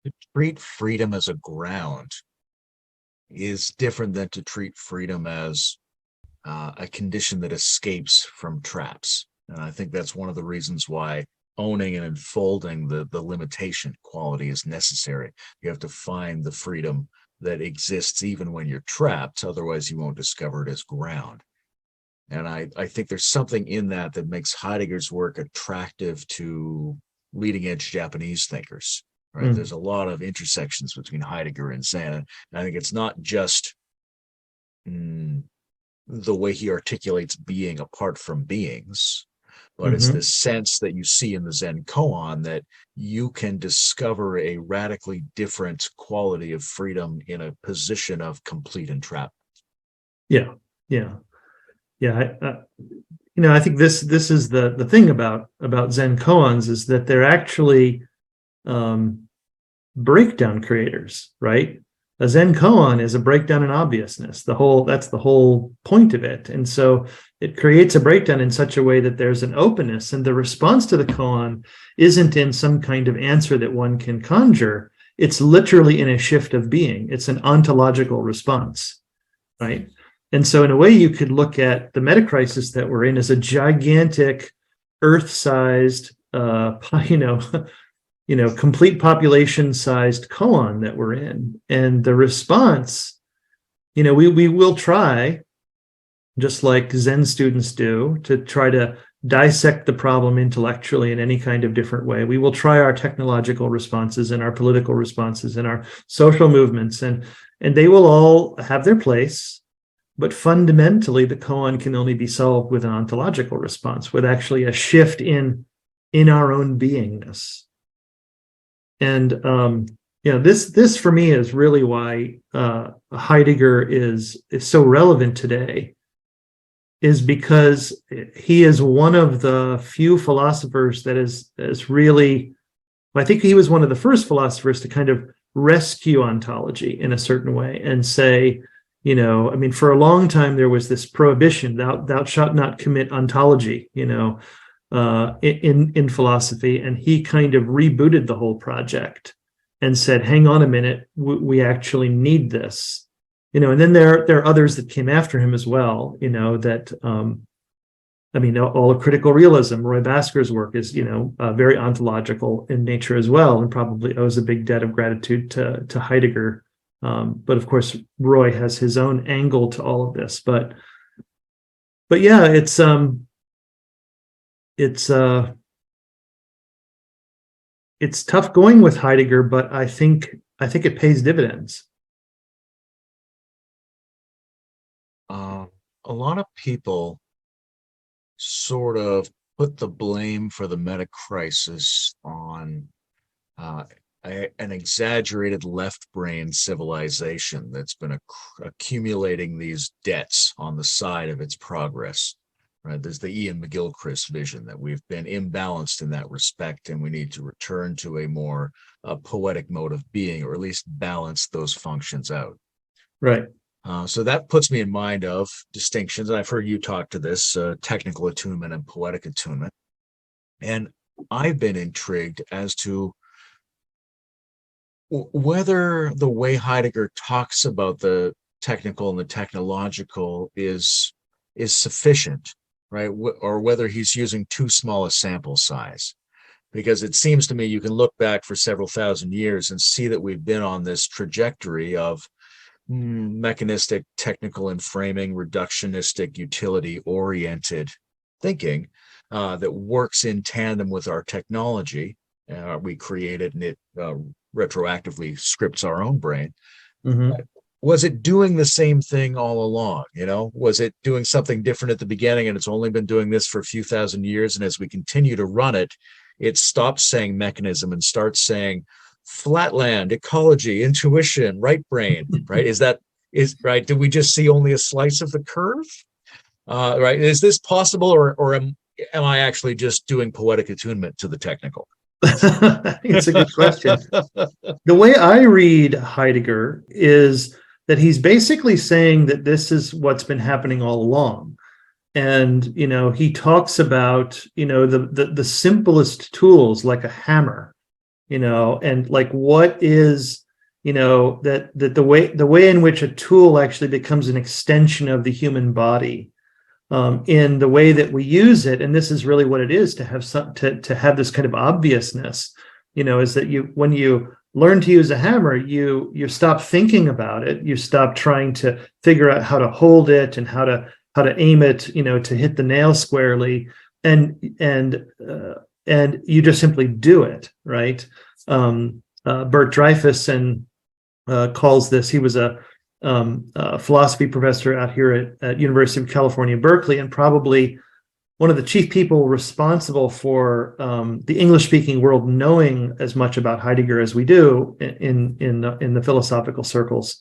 To treat freedom as a ground is different than to treat freedom as a condition that escapes from traps. And I think that's one of the reasons why owning and unfolding the limitation quality is necessary. You have to find the freedom that exists even when you're trapped. Otherwise, you won't discover it as ground. And I think there's something in that makes Heidegger's work attractive to leading edge Japanese thinkers, right? There's a lot of intersections between Heidegger and Zen. And I think it's not just the way he articulates being apart from beings, but it's this sense that you see in the Zen koan that you can discover a radically different quality of freedom in a position of complete entrapment. Yeah. I think this is the thing about Zen koans, is that they're actually breakdown creators, right? A Zen koan is a breakdown in obviousness. That's the whole point of it. And so it creates a breakdown in such a way that there's an openness, and the response to the koan isn't in some kind of answer that one can conjure. it's literally in a shift of being. It's an ontological response, right? And so in a way, you could look at the metacrisis that we're in as a gigantic Earth-sized, complete population-sized koan that we're in. And the response, we will try, just like Zen students do, to try to dissect the problem intellectually in any kind of different way. We will try our technological responses and our political responses and our social movements, and they will all have their place. But fundamentally, the koan can only be solved with an ontological response, with actually a shift in our own beingness. And this for me is really why Heidegger is so relevant today, is because he is one of the few philosophers that is really, I think he was one of the first philosophers to kind of rescue ontology in a certain way and say, for a long time there was this prohibition, thou shalt not commit ontology, in philosophy, and he kind of rebooted the whole project and said, hang on a minute, we actually need this. And then there are others that came after him as well, that all of critical realism, Roy Basker's work is, very ontological in nature as well, and probably owes a big debt of gratitude to Heidegger. But of course, Roy has his own angle to all of this. But yeah, it's tough going with Heidegger, but I think it pays dividends. A lot of people sort of put the blame for the meta crisis on an exaggerated left brain civilization that's been accumulating these debts on the side of its progress. Right? There's the Ian McGilchrist vision that we've been imbalanced in that respect, and we need to return to a more poetic mode of being, or at least balance those functions out. Right. So that puts me in mind of distinctions, and I've heard you talk to this, technical attunement and poetic attunement. And I've been intrigued as to whether the way Heidegger talks about the technical and the technological is sufficient, right? Or whether he's using too small a sample size. Because it seems to me you can look back for several thousand years and see that we've been on this trajectory of mechanistic, technical and framing, reductionistic, utility-oriented thinking that works in tandem with our technology. We create it and it retroactively scripts our own brain. Mm-hmm. Was it doing the same thing all along? Was it doing something different at the beginning and it's only been doing this for a few thousand years? And as we continue to run it, it stops saying mechanism and starts saying flatland, ecology, intuition, right brain, right? Is right? Did we just see only a slice of the curve? Right? Is this possible, or am I actually just doing poetic attunement to the technical? It's a good question. The way I read Heidegger is that he's basically saying that this is what's been happening all along. And, he talks about, the simplest tools like a hammer, and like what is, that the way in which a tool actually becomes an extension of the human body, in the way that we use it. And this is really what it is to have to have this kind of obviousness, is that when you learn to use a hammer, you stop thinking about it. You stop trying to figure out how to hold it and how to aim it, to hit the nail squarely, and you just simply do it, right? Bert Dreyfus calls this. He was a philosophy professor out here at University of California, Berkeley, and probably one of the chief people responsible for the English-speaking world knowing as much about Heidegger as we do in the philosophical circles.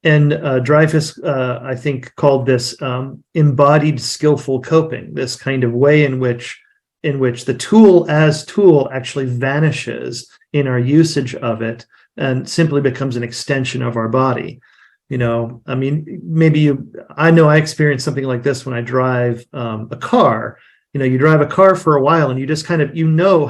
And Dreyfus, I think, called this embodied skillful coping, this kind of way in which the tool as tool actually vanishes in our usage of it and simply becomes an extension of our body. Maybe I know I experienced something like this when I drive a car. You drive a car for a while and you just kind of,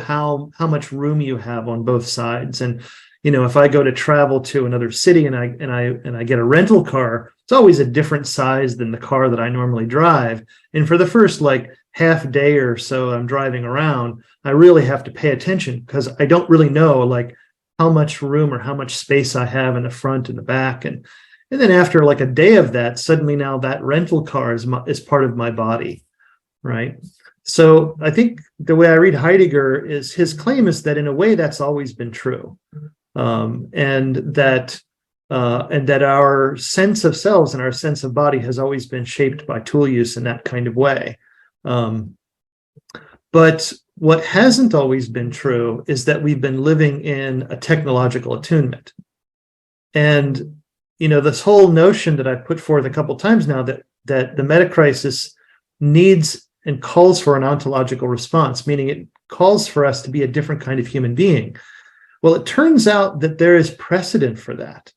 how much room you have on both sides. And, if I go to travel to another city and I get a rental car, it's always a different size than the car that I normally drive. And for the first like half day or so I'm driving around, I really have to pay attention because I don't really know like how much room or how much space I have in the front and the back. And then after like a day of that, suddenly now that rental car is part of my body, right? So I think the way I read Heidegger is his claim is that in a way that's always been true, and that our sense of selves and our sense of body has always been shaped by tool use in that kind of way. But what hasn't always been true is that we've been living in a technological attunement. And, this whole notion that I've put forth a couple times now that the meta-crisis needs and calls for an ontological response, meaning it calls for us to be a different kind of human being. Well, it turns out that there is precedent for that,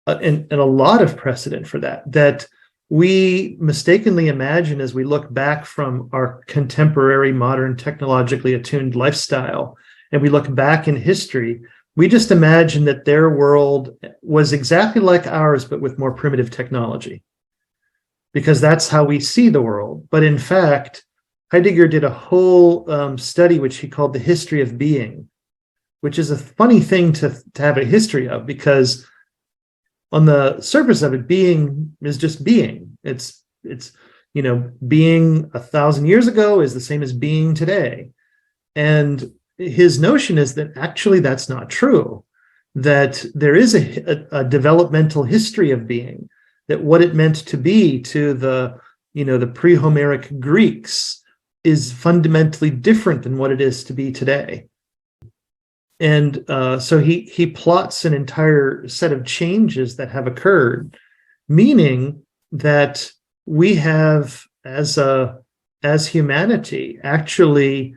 and a lot of precedent for that we mistakenly imagine as we look back from our contemporary, modern, technologically attuned lifestyle, and we look back in history, we just imagine that their world was exactly like ours, but with more primitive technology, because that's how we see the world. But in fact, Heidegger did a whole study, which he called the history of being, which is a funny thing to have a history of, because on the surface of it, being is just being. It's being 1,000 years ago is the same as being today. And his notion is that actually that's not true, that there is a developmental history of being, that what it meant to be to the pre-Homeric Greeks is fundamentally different than what it is to be today. And so he plots an entire set of changes that have occurred, meaning that we have, as humanity, actually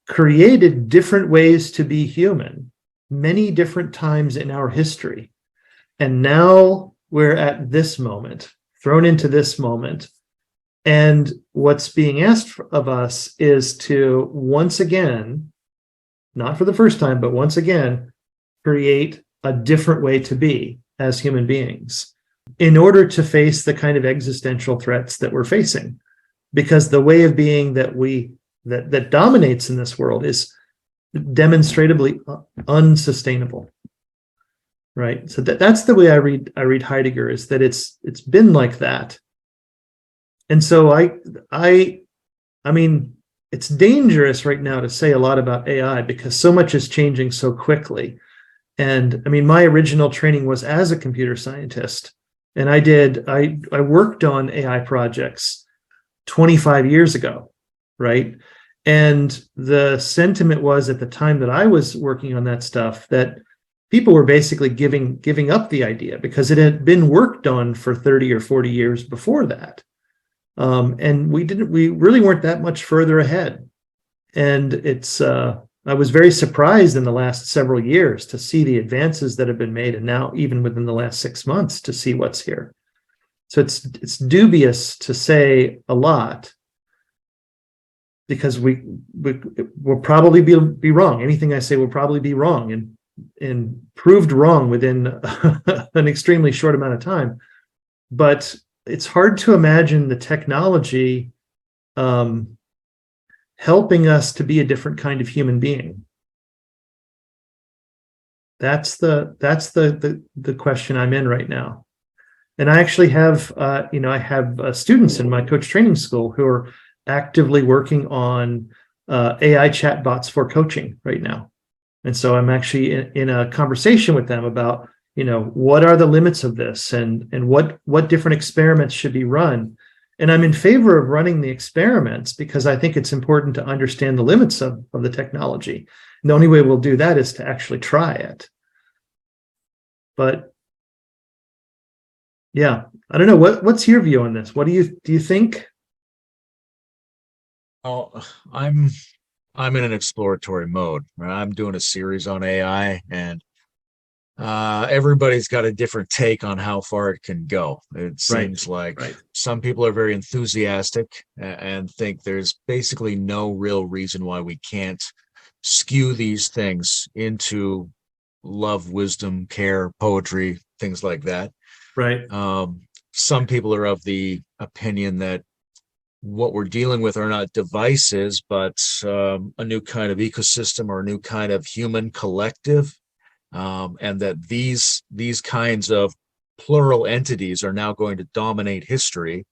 created different ways to be human many different times in our history. And now we're at this moment, thrown into this moment. And what's being asked of us is to once again, not for the first time, but once again, create a different way to be as human beings in order to face the kind of existential threats that we're facing. Because the way of being that dominates in this world is demonstrably unsustainable, right? So that's the way I read Heidegger, is that it's been like that. And so I mean, it's dangerous right now to say a lot about AI because so much is changing so quickly. And I mean, my original training was as a computer scientist, and I worked on AI projects 25 years ago, right? And the sentiment was at the time that I was working on that stuff that people were basically giving up the idea because it had been worked on for 30 or 40 years before that. And we really weren't that much further ahead. And I was very surprised in the last several years to see the advances that have been made, and now even within the last 6 months to see what's here. So it's dubious to say a lot, because we'll probably be wrong. Anything I say will probably be wrong and proved wrong within an extremely short amount of time. But it's hard to imagine the technology helping us to be a different kind of human being. That's the question I'm in right now. And I actually have I have students in my coach training school who are actively working on AI chatbots for coaching right now. And so I'm actually in a conversation with them about what are the limits of this, and what different experiments should be run. And I'm in favor of running the experiments because I think it's important to understand the limits of the technology. And the only way we'll do that is to actually try it. But yeah, I don't know. What's your view on this? What do you think? Oh, I'm in an exploratory mode. I'm doing a series on AI, and everybody's got a different take on how far it can go. It seems like some people are very enthusiastic and think there's basically no real reason why we can't skew these things into love, wisdom, care, poetry, things like that. Right. Some people are of the opinion that what we're dealing with are not devices, but a new kind of ecosystem or a new kind of human collective, and that these kinds of plural entities are now going to dominate history,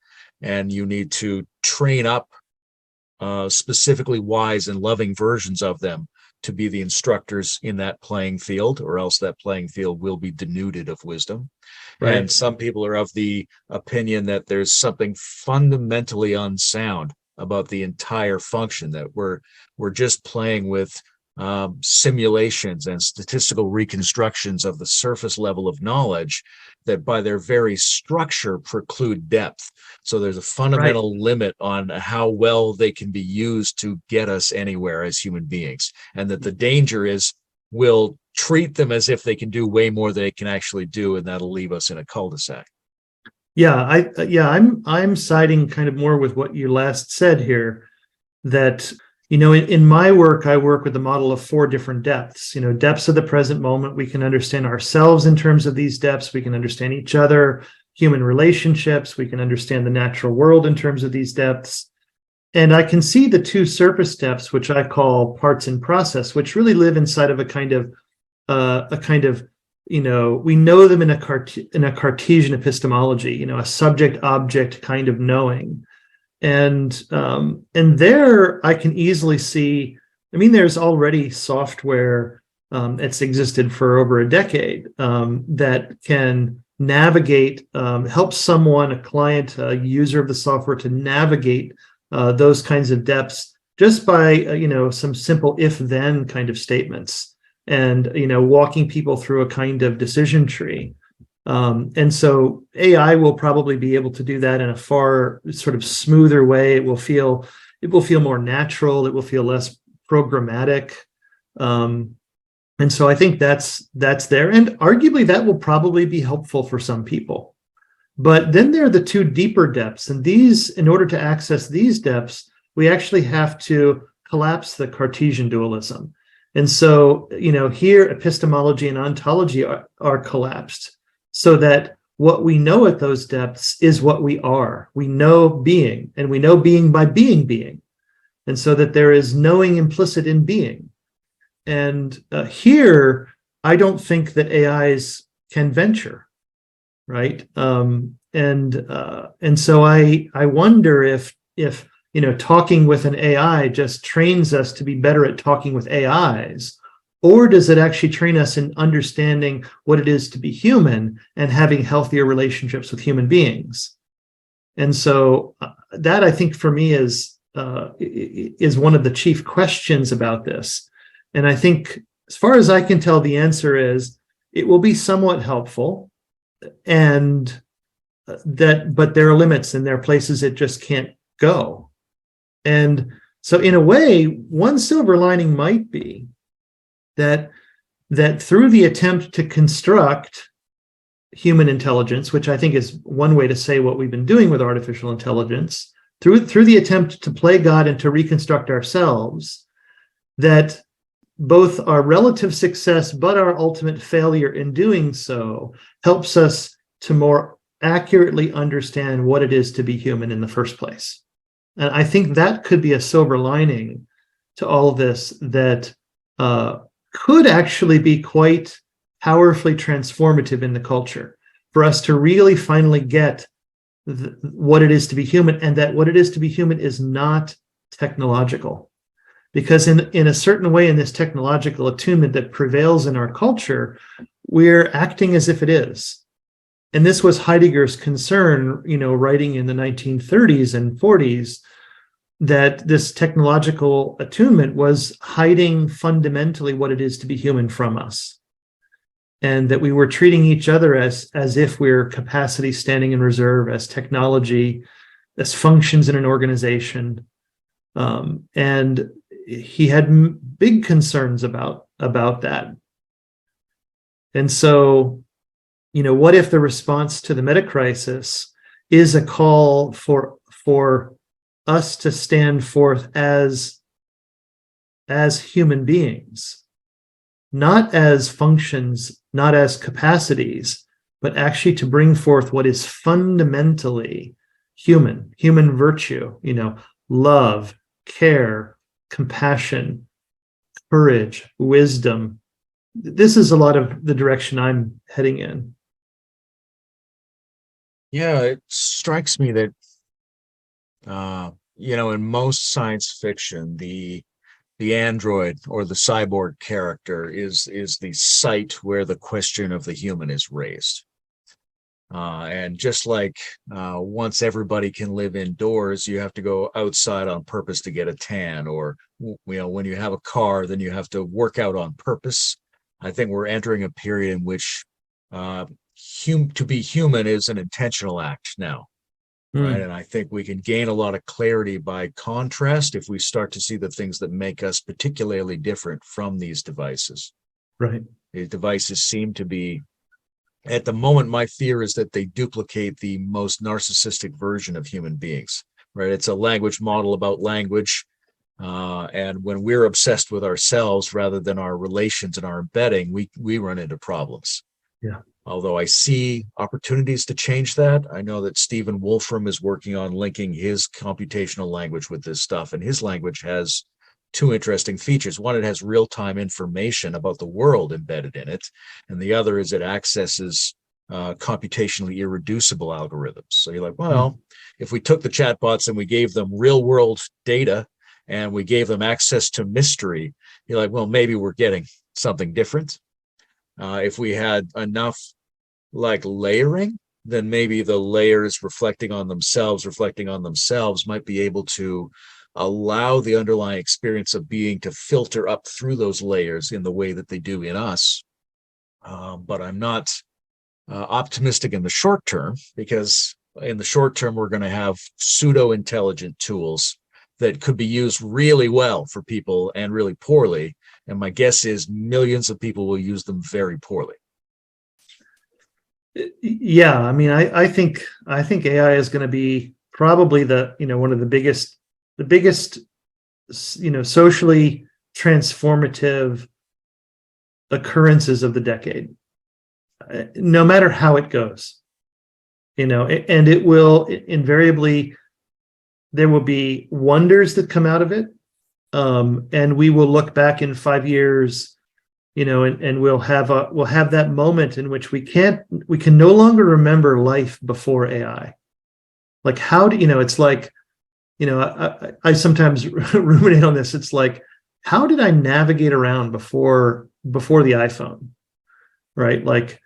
and you need to train up specifically wise and loving versions of them to be the instructors in that playing field, or else that playing field will be denuded of wisdom. And Right. some people are of the opinion that there's something fundamentally unsound about the entire function, that we're just playing with simulations and statistical reconstructions of the surface level of knowledge that by their very structure preclude depth. So there's a Right. fundamental limit on how well they can be used to get us anywhere as human beings. And that the danger is we'll treat them as if they can do way more than they can actually do, and that'll leave us in a cul-de-sac. I'm siding kind of more with what you last said here, that in my work, I work with the model of four different depths. Depths of the present moment. We can understand ourselves in terms of these depths. We can understand each other, human relationships. We can understand the natural world in terms of these depths. And I can see the two surface depths, which I call parts in process, which really live inside of a kind of we know them in a Cartesian epistemology, a subject object kind of knowing. And there I can easily see, there's already software it's existed for over a decade that can navigate, help someone, a client, a user of the software, to navigate those kinds of depths just by some simple if-then kind of statements, and walking people through a kind of decision tree. And so AI will probably be able to do that in a far sort of smoother way. It will feel more natural. It will feel less programmatic. And so I think that's there. And arguably that will probably be helpful for some people. But then there are the two deeper depths. And these, in order to access these depths, we actually have to collapse the Cartesian dualism. And so, here epistemology and ontology are collapsed, so that what we know at those depths is what we are. We know being, and we know being by being. And so that there is knowing implicit in being. And here, I don't think that AIs can venture, right? And so I wonder if talking with an AI just trains us to be better at talking with AIs, or does it actually train us in understanding what it is to be human and having healthier relationships with human beings? And so that, I think, for me is one of the chief questions about this. And I think, as far as I can tell, the answer is it will be somewhat helpful, and but there are limits, and there are places it just can't go. And so, in a way, one silver lining might be that through the attempt to construct human intelligence, which I think is one way to say what we've been doing with artificial intelligence, through the attempt to play God and to reconstruct ourselves, that both our relative success but our ultimate failure in doing so helps us to more accurately understand what it is to be human in the first place. And I think that could be a silver lining to all of this, that could actually be quite powerfully transformative in the culture, for us to really finally get what it is to be human, and that what it is to be human is not technological. Because in a certain way, in this technological attunement that prevails in our culture, we're acting as if it is. And this was Heidegger's concern, writing in the 1930s and 40s, that this technological attunement was hiding fundamentally what it is to be human from us. And that we were treating each other as if we're capacity standing in reserve, as technology, as functions in an organization. And he had big concerns about that. And so, what if the response to the meta crisis is a call for us to stand forth as human beings, not as functions, not as capacities, but actually to bring forth what is fundamentally human virtue, love, care, compassion, courage, wisdom. This is a lot of the direction I'm heading in. Yeah, it strikes me that in most science fiction, the android or the cyborg character is the site where the question of the human is raised. And just like once everybody can live indoors, you have to go outside on purpose to get a tan, or when you have a car, then you have to work out on purpose. I think we're entering a period in which to be human is an intentional act now, right? And I think we can gain a lot of clarity by contrast if we start to see the things that make us particularly different from these devices. Right. These devices seem to be, at the moment, my fear is that they duplicate the most narcissistic version of human beings, right? It's a language model about language. And when we're obsessed with ourselves rather than our relations and our embedding, we run into problems. Yeah. Although I see opportunities to change that. I know that Stephen Wolfram is working on linking his computational language with this stuff, and his language has two interesting features. One, it has real-time information about the world embedded in it, and the other is it accesses computationally irreducible algorithms. So you're like, well, if we took the chatbots and we gave them real-world data and we gave them access to mystery, you're like, well, maybe we're getting something different. If we had enough layering, then maybe the layers reflecting on themselves might be able to allow the underlying experience of being to filter up through those layers in the way that they do in us. But I'm not optimistic in the short term, because in the short term, we're going to have pseudo-intelligent tools that could be used really well for people and really poorly. And my guess is millions of people will use them very poorly. Yeah, I mean, I think AI is going to be probably one of the biggest socially transformative occurrences of the decade, no matter how it goes, and it will invariably, there will be wonders that come out of it, and we will look back in 5 years, and we'll have that moment in which we can no longer remember life before AI. Like, how do it's like, I sometimes ruminate on this. It's like, how did I navigate around before the iPhone, right? Like,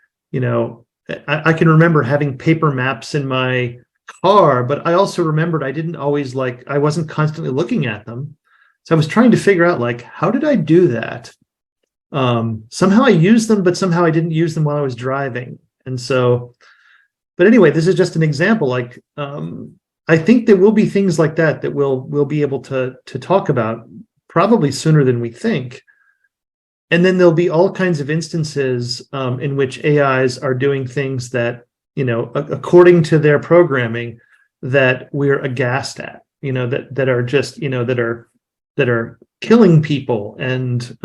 I can remember having paper maps in my car, but I also remembered I didn't always I wasn't constantly looking at them. So I was trying to figure out, how did I do that? Somehow I used them, but somehow I didn't use them while I was driving. And so, but anyway, this is just an example. I think there will be things like that we'll be able to talk about probably sooner than we think. And then there'll be all kinds of instances in which AIs are doing things that, according to their programming, that we're aghast at, that are just, that are killing people and,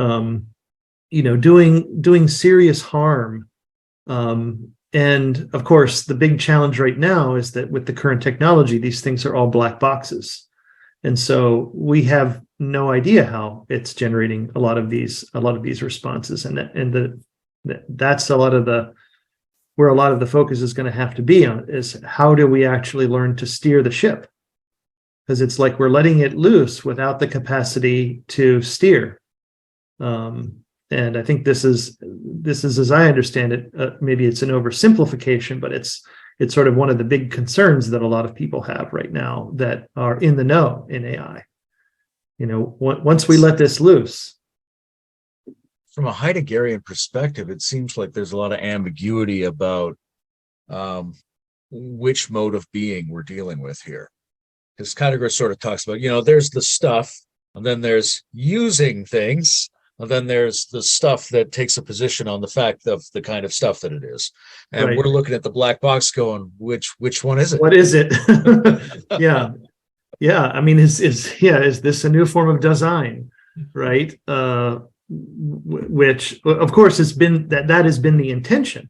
doing serious harm. And of course, the big challenge right now is that with the current technology, these things are all black boxes. And so we have no idea how it's generating a lot of these responses. And that's where a lot of the focus is going to have to be on, is how do we actually learn to steer the ship? Because it's like we're letting it loose without the capacity to steer. And I think this is, as I understand it, maybe it's an oversimplification, but it's sort of one of the big concerns that a lot of people have right now that are in the know in AI. Once we let this loose. From a Heideggerian perspective, it seems like there's a lot of ambiguity about which mode of being we're dealing with here. Because Heidegger sort of talks about, there's the stuff, and then there's using things, and then there's the stuff that takes a position on the fact of the kind of stuff that it is. And Right. We're looking at the black box going, which one is it? What is it? Yeah. Yeah. I mean, is this a new form of design? Right. which of course has been that has been the intention,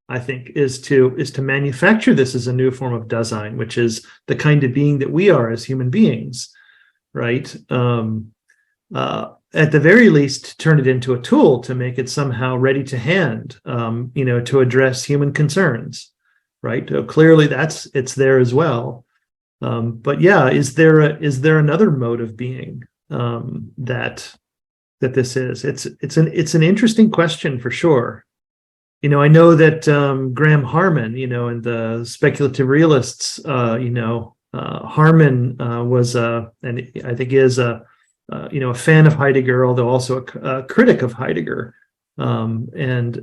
I think, is to manufacture this as a new form of Dasein, which is the kind of being that we are as human beings, right? At the very least, turn it into a tool to make it somehow ready to hand, to address human concerns, right? Clearly, it's there as well. But yeah, is there another mode of being that this is? It's an interesting question for sure. I know that Graham Harman, and the speculative realists, Harman was and I think is a fan of Heidegger, although also a critic of Heidegger, and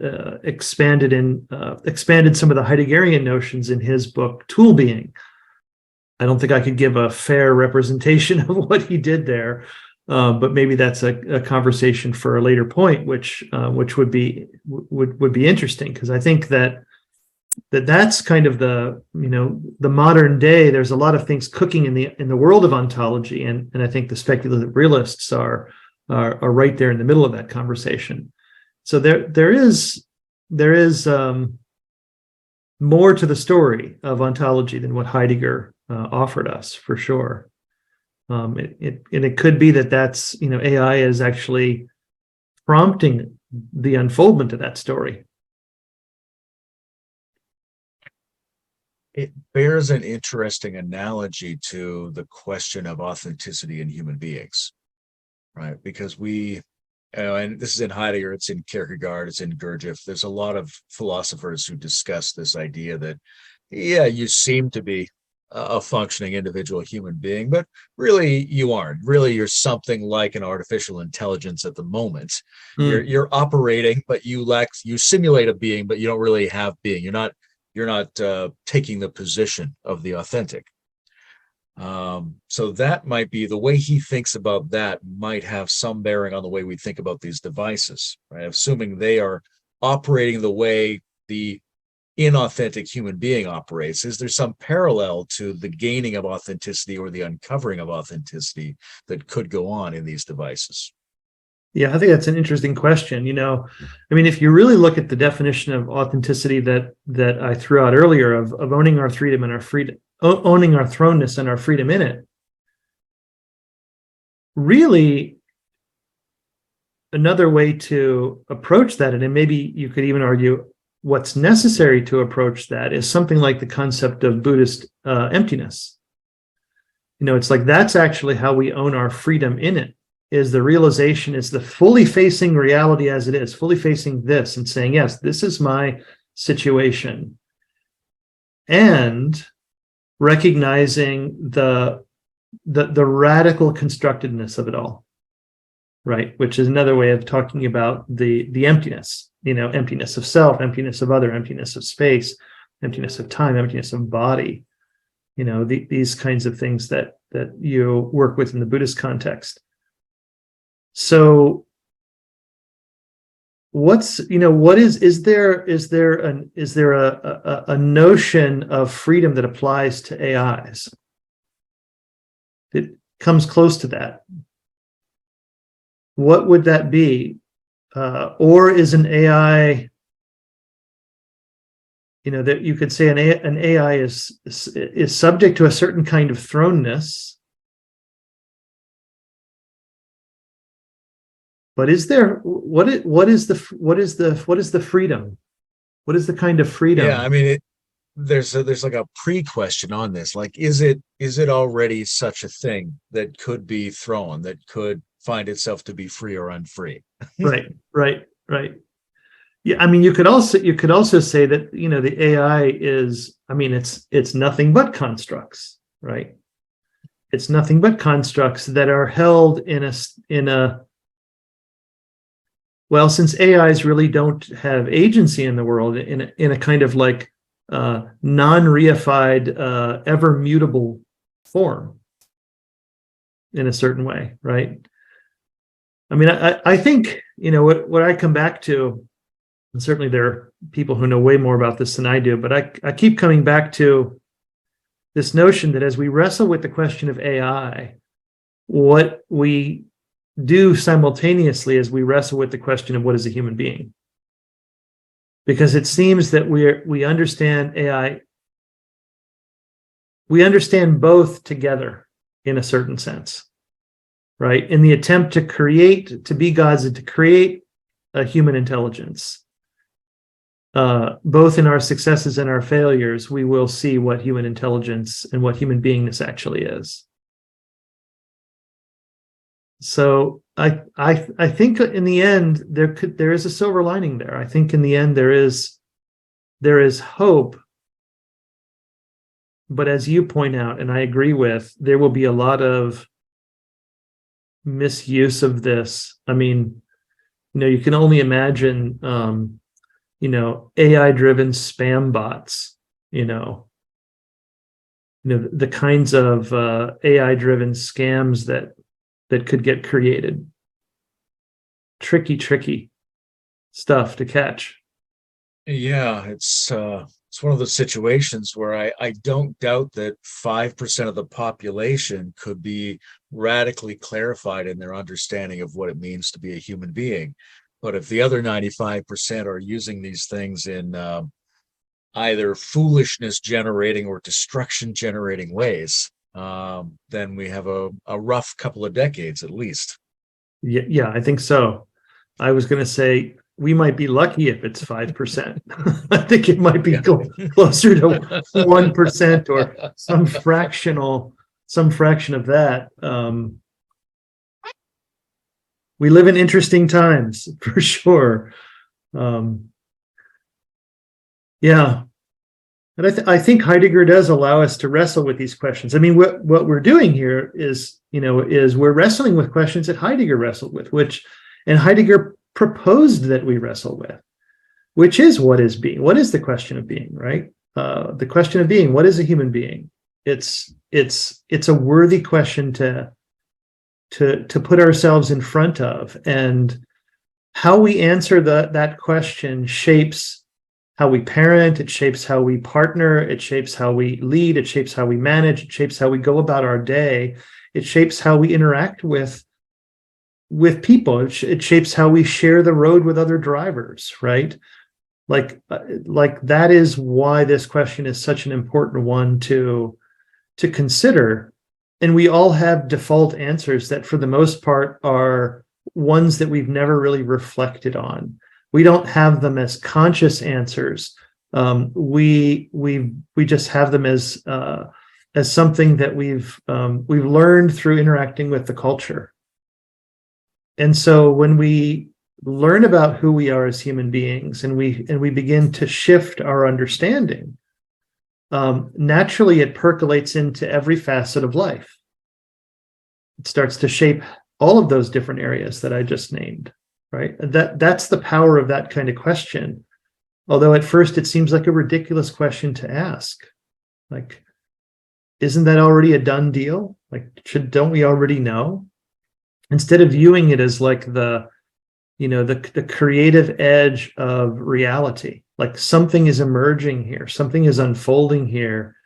expanded some of the Heideggerian notions in his book Tool Being. I don't think I could give a fair representation of what he did there, but maybe that's a conversation for a later point, which would be interesting, because I think that's kind of the modern day. There's a lot of things cooking in the world of ontology, and I think the speculative realists are right there in the middle of that conversation. So there is more to the story of ontology than what Heidegger offered us, for sure. It could be that's AI is actually prompting the unfoldment of that story. It bears an interesting analogy to the question of authenticity in human beings, right? Because and this is in Heidegger, it's in Kierkegaard, it's in Gurdjieff. There's a lot of philosophers who discuss this idea that, yeah, you seem to be a functioning individual human being, but really you aren't. Really, you're something like an artificial intelligence at the moment. You're operating, but you simulate a being, but you don't really have being. You're not taking the position of the authentic. So that might be the way he thinks about that, might have some bearing on the way we think about these devices, right? Assuming they are operating the way the inauthentic human being operates. Is there some parallel to the gaining of authenticity or the uncovering of authenticity that could go on in these devices? Yeah, I think that's an interesting question. If you really look at the definition of authenticity that I threw out earlier of owning our freedom and owning our thrownness and our freedom in it, really another way to approach that, and maybe you could even argue what's necessary to approach that, is something like the concept of Buddhist emptiness. It's like that's actually how we own our freedom in it, is the realization, is the fully facing reality as it is, fully facing this and saying, yes, this is my situation, and recognizing the radical constructedness of it all, right? Which is another way of talking about the emptiness, emptiness of self, emptiness of other, emptiness of space, emptiness of time, emptiness of body, these kinds of things that you work with in the Buddhist context. So is there a notion of freedom that applies to AIs? It comes close to that. What would that be? Or is an AI, that you could say an AI is subject to a certain kind of thrownness, but is there what is the freedom? What is the kind of freedom? Yeah, there's like a pre-question on this. Like, is it already such a thing that could be thrown, that could find itself to be free or unfree? Right. Yeah, you could also say that the AI is, it's nothing but constructs, right? It's nothing but constructs that are held in a well, since AIs really don't have agency in the world, in a kind of like non-reified, ever mutable form, in a certain way, right? I think what I come back to, and certainly there are people who know way more about this than I do, but I keep coming back to this notion that as we wrestle with the question of AI, what we do simultaneously as we wrestle with the question of what is a human being. Because it seems that we understand AI, we understand both together in a certain sense, right? In the attempt to create, to be gods and to create a human intelligence, both in our successes and our failures, we will see what human intelligence and what human beingness actually is. So I think in the end there is a silver lining there. I think in the end there is hope. But as you point out, and I agree with, there will be a lot of misuse of this. I mean, you can only imagine, AI-driven spam bots, the kinds of AI-driven scams that could get created. Tricky stuff to catch. Yeah, it's one of those situations where I don't doubt that 5% of the population could be radically clarified in their understanding of what it means to be a human being. But if the other 95% are using these things in either foolishness generating or destruction generating ways, then we have a rough couple of decades at least. Yeah, I think so. I was going to say we might be lucky if it's 5%. I think it might be closer to 1% or some fraction of that. We live in interesting times for sure. Yeah. And I think Heidegger does allow us to wrestle with these questions. I mean, what we're doing here is we're wrestling with questions that Heidegger wrestled with, and Heidegger proposed that we wrestle with, which is what is being. What is the question of being, right? The question of being, what is a human being? It's a worthy question to put ourselves in front of, and how we answer that question shapes how we parent, it shapes how we partner, it shapes how we lead, it shapes how we manage, it shapes how we go about our day, it shapes how we interact with people, it shapes how we share the road with other drivers, right? Like that is why this question is such an important one to consider. And we all have default answers that for the most part are ones that we've never really reflected on. We don't have them as conscious answers. We just have them as something that we've learned through interacting with the culture. And so when we learn about who we are as human beings, and we begin to shift our understanding, naturally it percolates into every facet of life. It starts to shape all of those different areas that I just named. Right? That's the power of that kind of question. Although at first it seems like a ridiculous question to ask. Like, isn't that already a done deal? Like, don't we already know? Instead of viewing it as like the creative edge of reality, like something is emerging here, something is unfolding here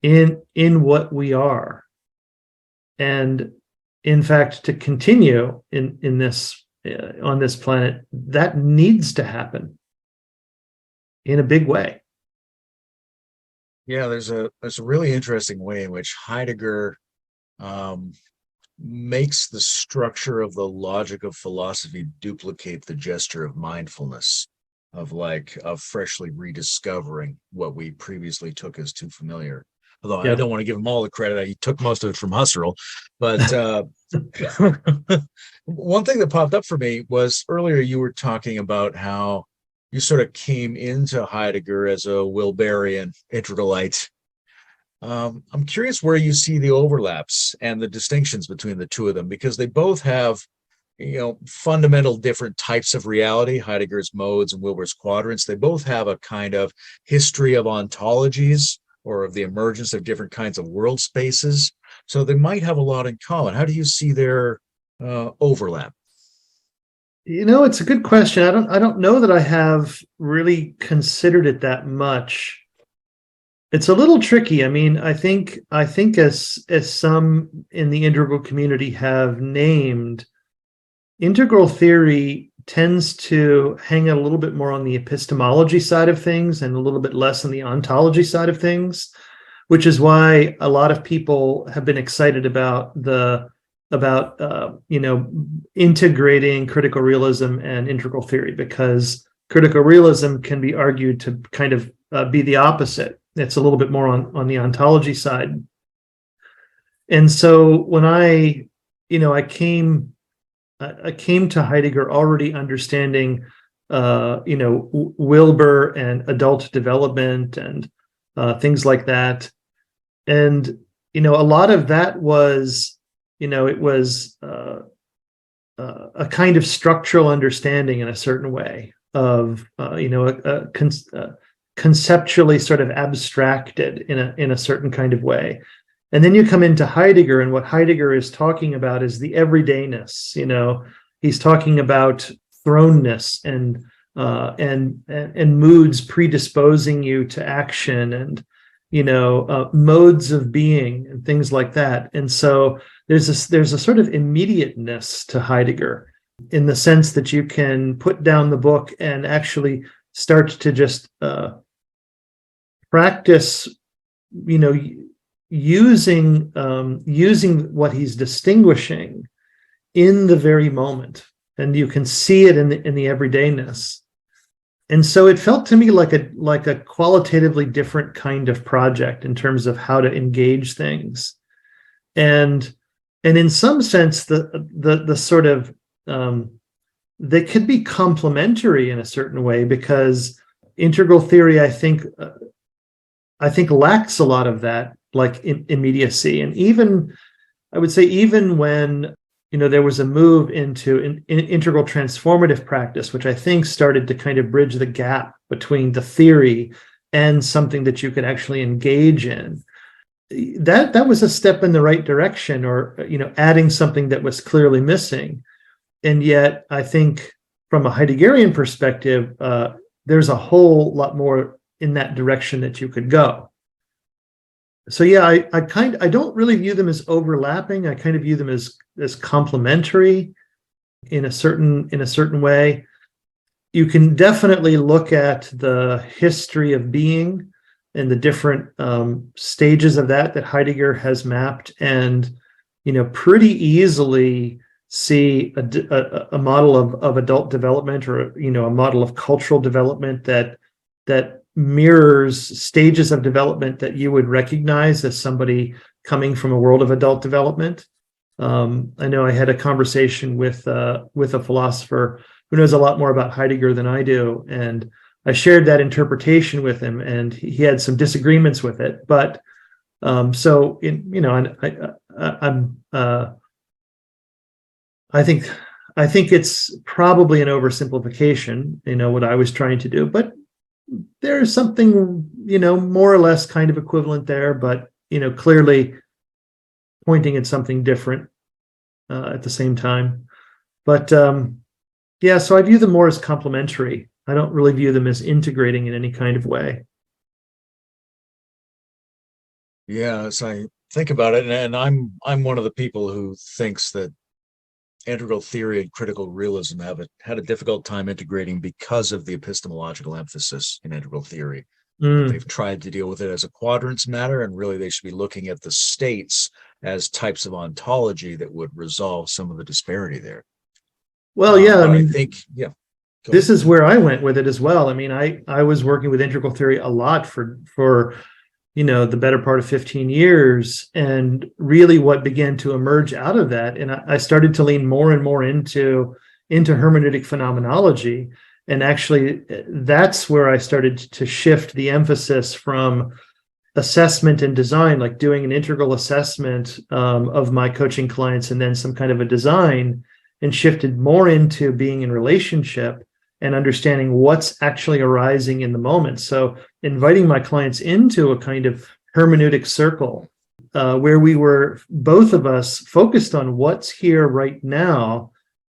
in what we are. And in fact, to continue in this on this planet, that needs to happen in a big way. Yeah, there's a really interesting way in which Heidegger makes the structure of the logic of philosophy duplicate the gesture of mindfulness, of freshly rediscovering what we previously took as too familiar. Although I don't want to give him all the credit, he took most of it from Husserl. But one thing that popped up for me was earlier you were talking about how you sort of came into Heidegger as a Wilberian integralite. I'm curious where you see the overlaps and the distinctions between the two of them, because they both have, fundamental different types of reality, Heidegger's modes and Wilber's quadrants. They both have a kind of history of ontologies, or of the emergence of different kinds of world spaces. So they might have a lot in common. How do you see their overlap? It's a good question. I don't know that I have really considered it that much. It's a little tricky. I mean, I think as some in the integral community have named, integral theory tends to hang out a little bit more on the epistemology side of things and a little bit less on the ontology side of things, which is why a lot of people have been excited about integrating critical realism and integral theory, because critical realism can be argued to kind of be the opposite. It's a little bit more on the ontology side. And so when I came to Heidegger already understanding, Wilbur and adult development and things like that. And, a lot of that was, it was a kind of structural understanding in a certain way of, conceptually sort of abstracted in a certain kind of way. And then you come into Heidegger, and what Heidegger is talking about is the everydayness. He's talking about thrownness and moods predisposing you to action, and modes of being and things like that. And so there's a sort of immediateness to Heidegger, in the sense that you can put down the book and actually start to just practice, using what he's distinguishing in the very moment, and you can see it in the everydayness. And so it felt to me like a qualitatively different kind of project in terms of how to engage things, and in some sense the sort of they could be complementary in a certain way, because integral theory I think lacks a lot of that, like immediacy. And even I would say, even when there was a move into an integral transformative practice, which I think started to kind of bridge the gap between the theory and something that you could actually engage in, that was a step in the right direction, or adding something that was clearly missing. And yet I think from a Heideggerian perspective, there's a whole lot more in that direction that you could go. So yeah, I don't really view them as overlapping. I kind of view them as complementary in a certain way. You can definitely look at the history of being and the different stages of that Heidegger has mapped, and pretty easily see a model of adult development, or a model of cultural development that mirrors stages of development that you would recognize as somebody coming from a world of adult development. I know I had a conversation with a philosopher who knows a lot more about Heidegger than I do, and I shared that interpretation with him, and he had some disagreements with it. But I think it's probably an oversimplification, what I was trying to do, but there's something, more or less kind of equivalent there, but, clearly pointing at something different at the same time. But yeah, so I view them more as complementary. I don't really view them as integrating in any kind of way. Yeah, as I think about it, and I'm one of the people who thinks that integral theory and critical realism have had a difficult time integrating because of the epistemological emphasis in integral theory. They've tried to deal with it as a quadrants matter, and really they should be looking at the states as types of ontology that would resolve some of the disparity there. Well, yeah, I think, yeah. This is where I went with it as well. I mean, I was working with integral theory a lot for the better part of 15 years. And really what began to emerge out of that, and I started to lean more and more into hermeneutic phenomenology. And actually, that's where I started to shift the emphasis from assessment and design, like doing an integral assessment of my coaching clients and then some kind of a design, and shifted more into being in relationship and understanding what's actually arising in the moment. So inviting my clients into a kind of hermeneutic circle where we were, both of us, focused on what's here right now.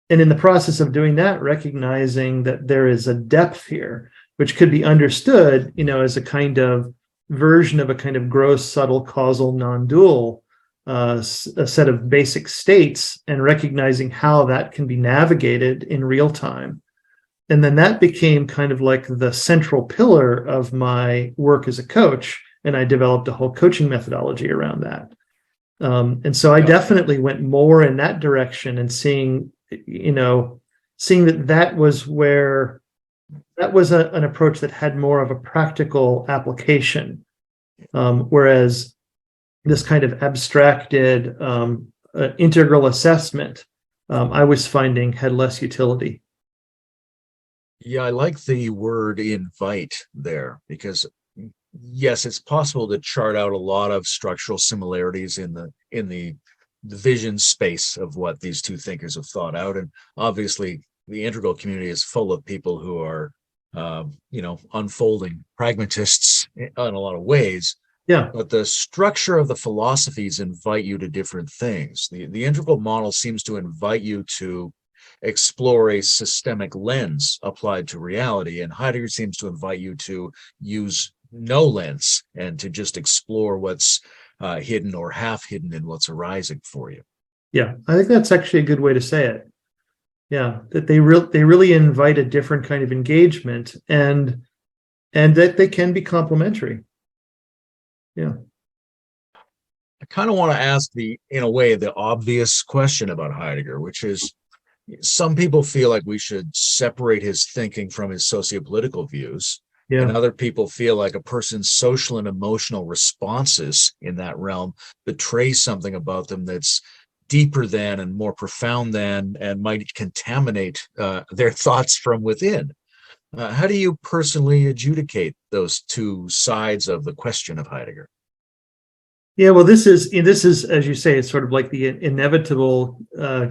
And in the process of doing that, recognizing that there is a depth here, which could be understood, as a kind of version of a kind of gross, subtle, causal, non-dual a set of basic states and recognizing how that can be navigated in real time. And then that became kind of like the central pillar of my work as a coach. And I developed a whole coaching methodology around that. And so I definitely went more in that direction and seeing that was an approach that had more of a practical application. Whereas this kind of abstracted integral assessment, I was finding had less utility. Yeah, I like the word invite there, because yes, it's possible to chart out a lot of structural similarities in the vision space of what these two thinkers have thought out. And obviously the integral community is full of people who are unfolding pragmatists in a lot of ways. Yeah. But the structure of the philosophies invite you to different things. The integral model seems to invite you to explore a systemic lens applied to reality, and Heidegger seems to invite you to use no lens and to just explore what's hidden or half hidden in what's arising for you. Yeah, I think that's actually a good way to say it. Yeah, that they really invite a different kind of engagement, and that they can be complementary. Yeah. I kind of want to ask in a way, the obvious question about Heidegger, which is, some people feel like we should separate his thinking from his sociopolitical views. Yeah. And other people feel like a person's social and emotional responses in that realm betray something about them that's deeper than and more profound than, and might contaminate their thoughts from within. How do you personally adjudicate those two sides of the question of Heidegger? Yeah, well, this is, as you say, it's sort of like the inevitable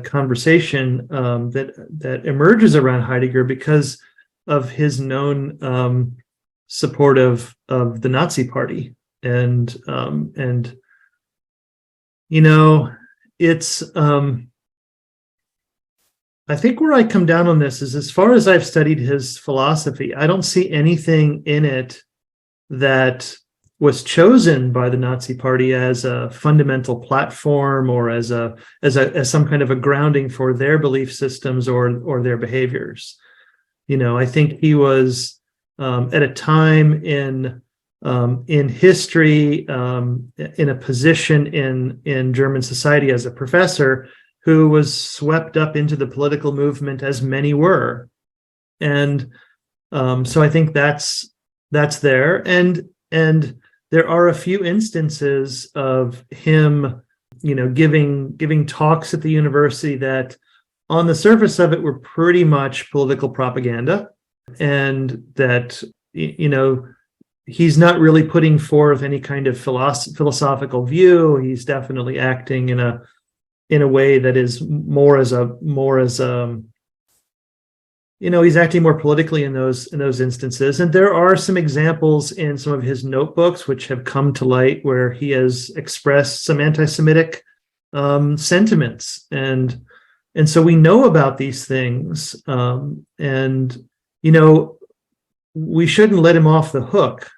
conversation that emerges around Heidegger because of his known support of the Nazi Party, and it's I think where I come down on this is, as far as I've studied his philosophy, I don't see anything in it that was chosen by the Nazi Party as a fundamental platform or as some kind of a grounding for their belief systems or their behaviors. I think he was at a time in history, in a position in German society as a professor, who was swept up into the political movement, as many were, and so I think that's there, and there are a few instances of him, giving talks at the university that, on the surface of it, were pretty much political propaganda, and that he's not really putting forth any kind of philosophical view. He's definitely acting in a way that is he's acting more politically in those instances. And there are some examples in some of his notebooks which have come to light where he has expressed some anti-Semitic sentiments, and so we know about these things, and we shouldn't let him off the hook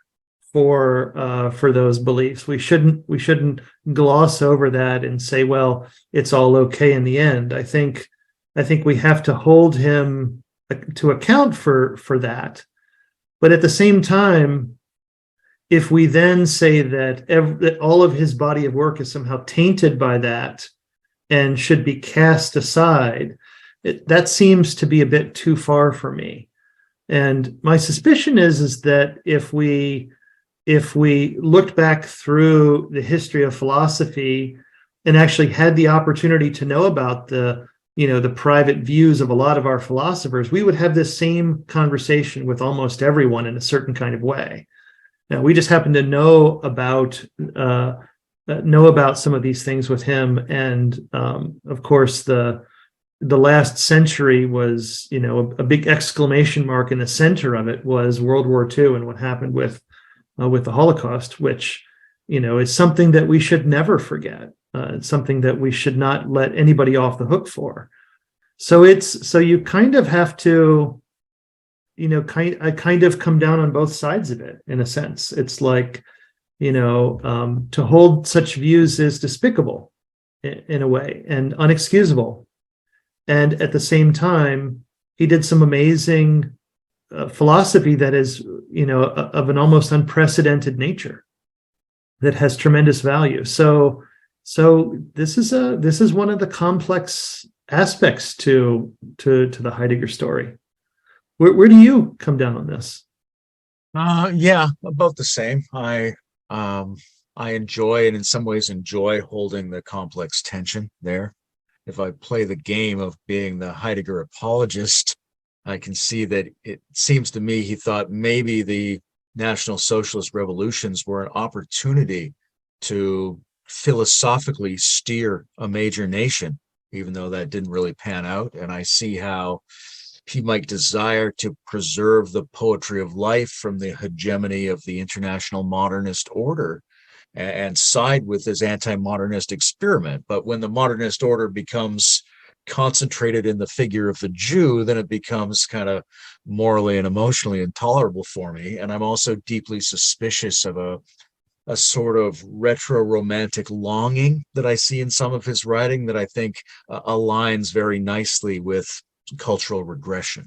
for those beliefs. We shouldn't gloss over that and say, well, it's all okay in the end. I think we have to hold him to account for that. But at the same time, if we then say that all of his body of work is somehow tainted by that and should be cast aside, that seems to be a bit too far for me. And my suspicion is that if we looked back through the history of philosophy and actually had the opportunity to know about the private views of a lot of our philosophers, we would have this same conversation with almost everyone in a certain kind of way. Now, we just happen to know about some of these things with him, and of course, the last century was, a big exclamation mark in the center of it was World War II and what happened with the Holocaust, which is something that we should never forget. It's something that we should not let anybody off the hook for. So you kind of have to, I kind of come down on both sides of it, in a sense. It's like, To hold such views is despicable in a way and unexcusable. And at the same time, he did some amazing philosophy that is, of an almost unprecedented nature that has tremendous value. So this is one of the complex aspects to the Heidegger story. Where do you come down on this? Yeah, about the same. I enjoy, and in some ways enjoy, holding the complex tension there. If I play the game of being the Heidegger apologist, I can see that it seems to me he thought maybe the National Socialist revolutions were an opportunity to philosophically steer a major nation, even though that didn't really pan out. And I see how he might desire to preserve the poetry of life from the hegemony of the international modernist order and side with his anti-modernist experiment. But when the modernist order becomes concentrated in the figure of the Jew, then it becomes kind of morally and emotionally intolerable for me. And I'm also deeply suspicious of a sort of retro-romantic longing that I see in some of his writing that I think aligns very nicely with cultural regression.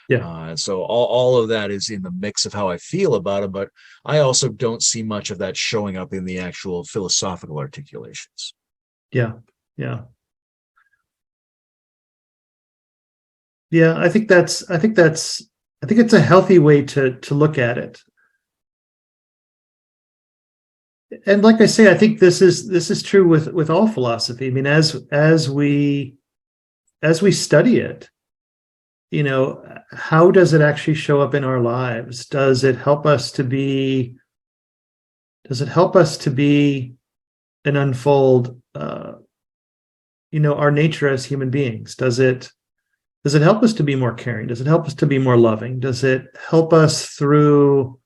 Yeah. And so all of that is in the mix of how I feel about him, but I also don't see much of that showing up in the actual philosophical articulations. Yeah. Yeah. Yeah. I think it's a healthy way to look at it. And like I say, I think this is true with all philosophy. I mean, as we study it, how does it actually show up in our lives? Does it help us to be and unfold our nature as human beings? Does it help us to be more caring? Does it help us to be more loving? Does it help us through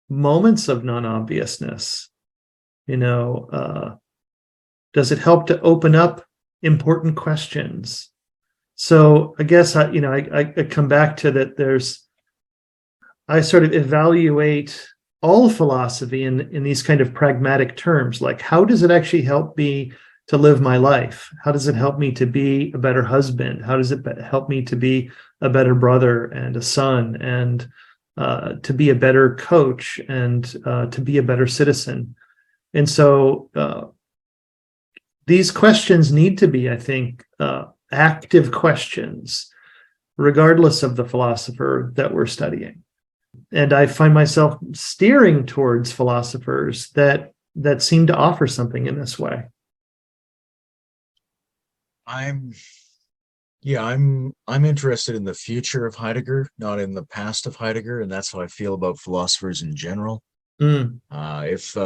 moments of non-obviousness? Does it help to open up important questions? So I guess I come back to that. I sort of evaluate all philosophy in these kind of pragmatic terms, like how does it actually help me to live my life? How does it help me to be a better husband? How does it help me to be a better brother and a son, and to be a better coach, and to be a better citizen? And so these questions need to be, I think, active questions, regardless of the philosopher that we're studying. And I find myself steering towards philosophers that seem to offer something in this way. I'm interested in the future of Heidegger, not in the past of Heidegger, and that's how I feel about philosophers in general. If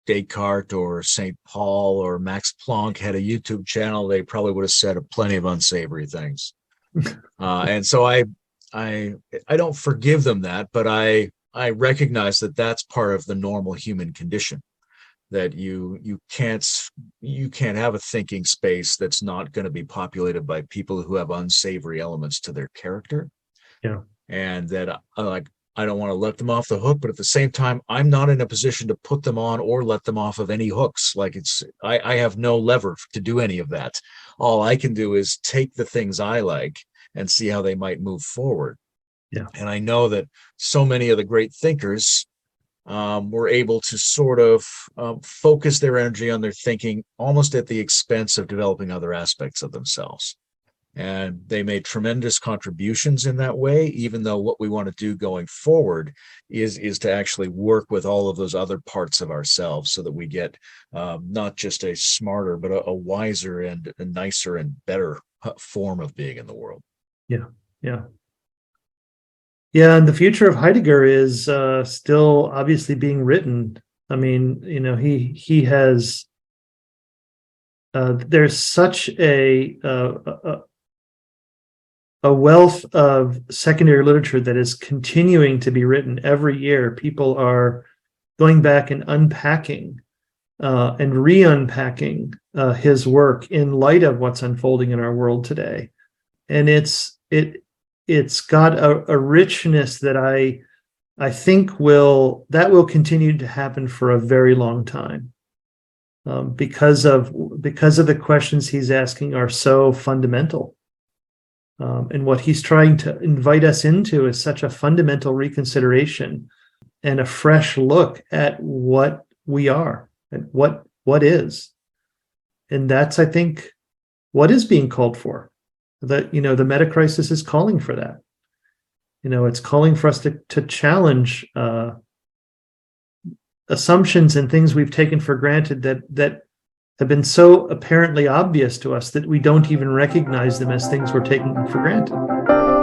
Descartes or St. Paul or Max Planck had a YouTube channel, they probably would have said plenty of unsavory things. And so I don't forgive them that, but I recognize that that's part of the normal human condition, that you can't have a thinking space that's not going to be populated by people who have unsavory elements to their character. Yeah. And that I don't want to let them off the hook, but at the same time, I'm not in a position to put them on or let them off of any hooks. I have no lever to do any of that. All I can do is take the things I like and see how they might move forward. Yeah. And I know that so many of the great thinkers were able to sort of focus their energy on their thinking almost at the expense of developing other aspects of themselves. And they made tremendous contributions in that way, even though what we want to do going forward is to actually work with all of those other parts of ourselves so that we get not just a smarter, but a wiser and a nicer and better form of being in the world. Yeah. Yeah. Yeah. And the future of Heidegger is still obviously being written. I mean, he has, there's such a wealth of secondary literature that is continuing to be written every year. People are going back and unpacking and re-unpacking his work in light of what's unfolding in our world today. And it's got a richness that I think will continue to happen for a very long time, because of the questions he's asking are so fundamental. And what he's trying to invite us into is such a fundamental reconsideration and a fresh look at what we are and what is. And that's, I think, what is being called for. That, the meta crisis is calling for that. It's calling for us to challenge assumptions and things we've taken for granted that have been so apparently obvious to us that we don't even recognize them as things we're taking for granted.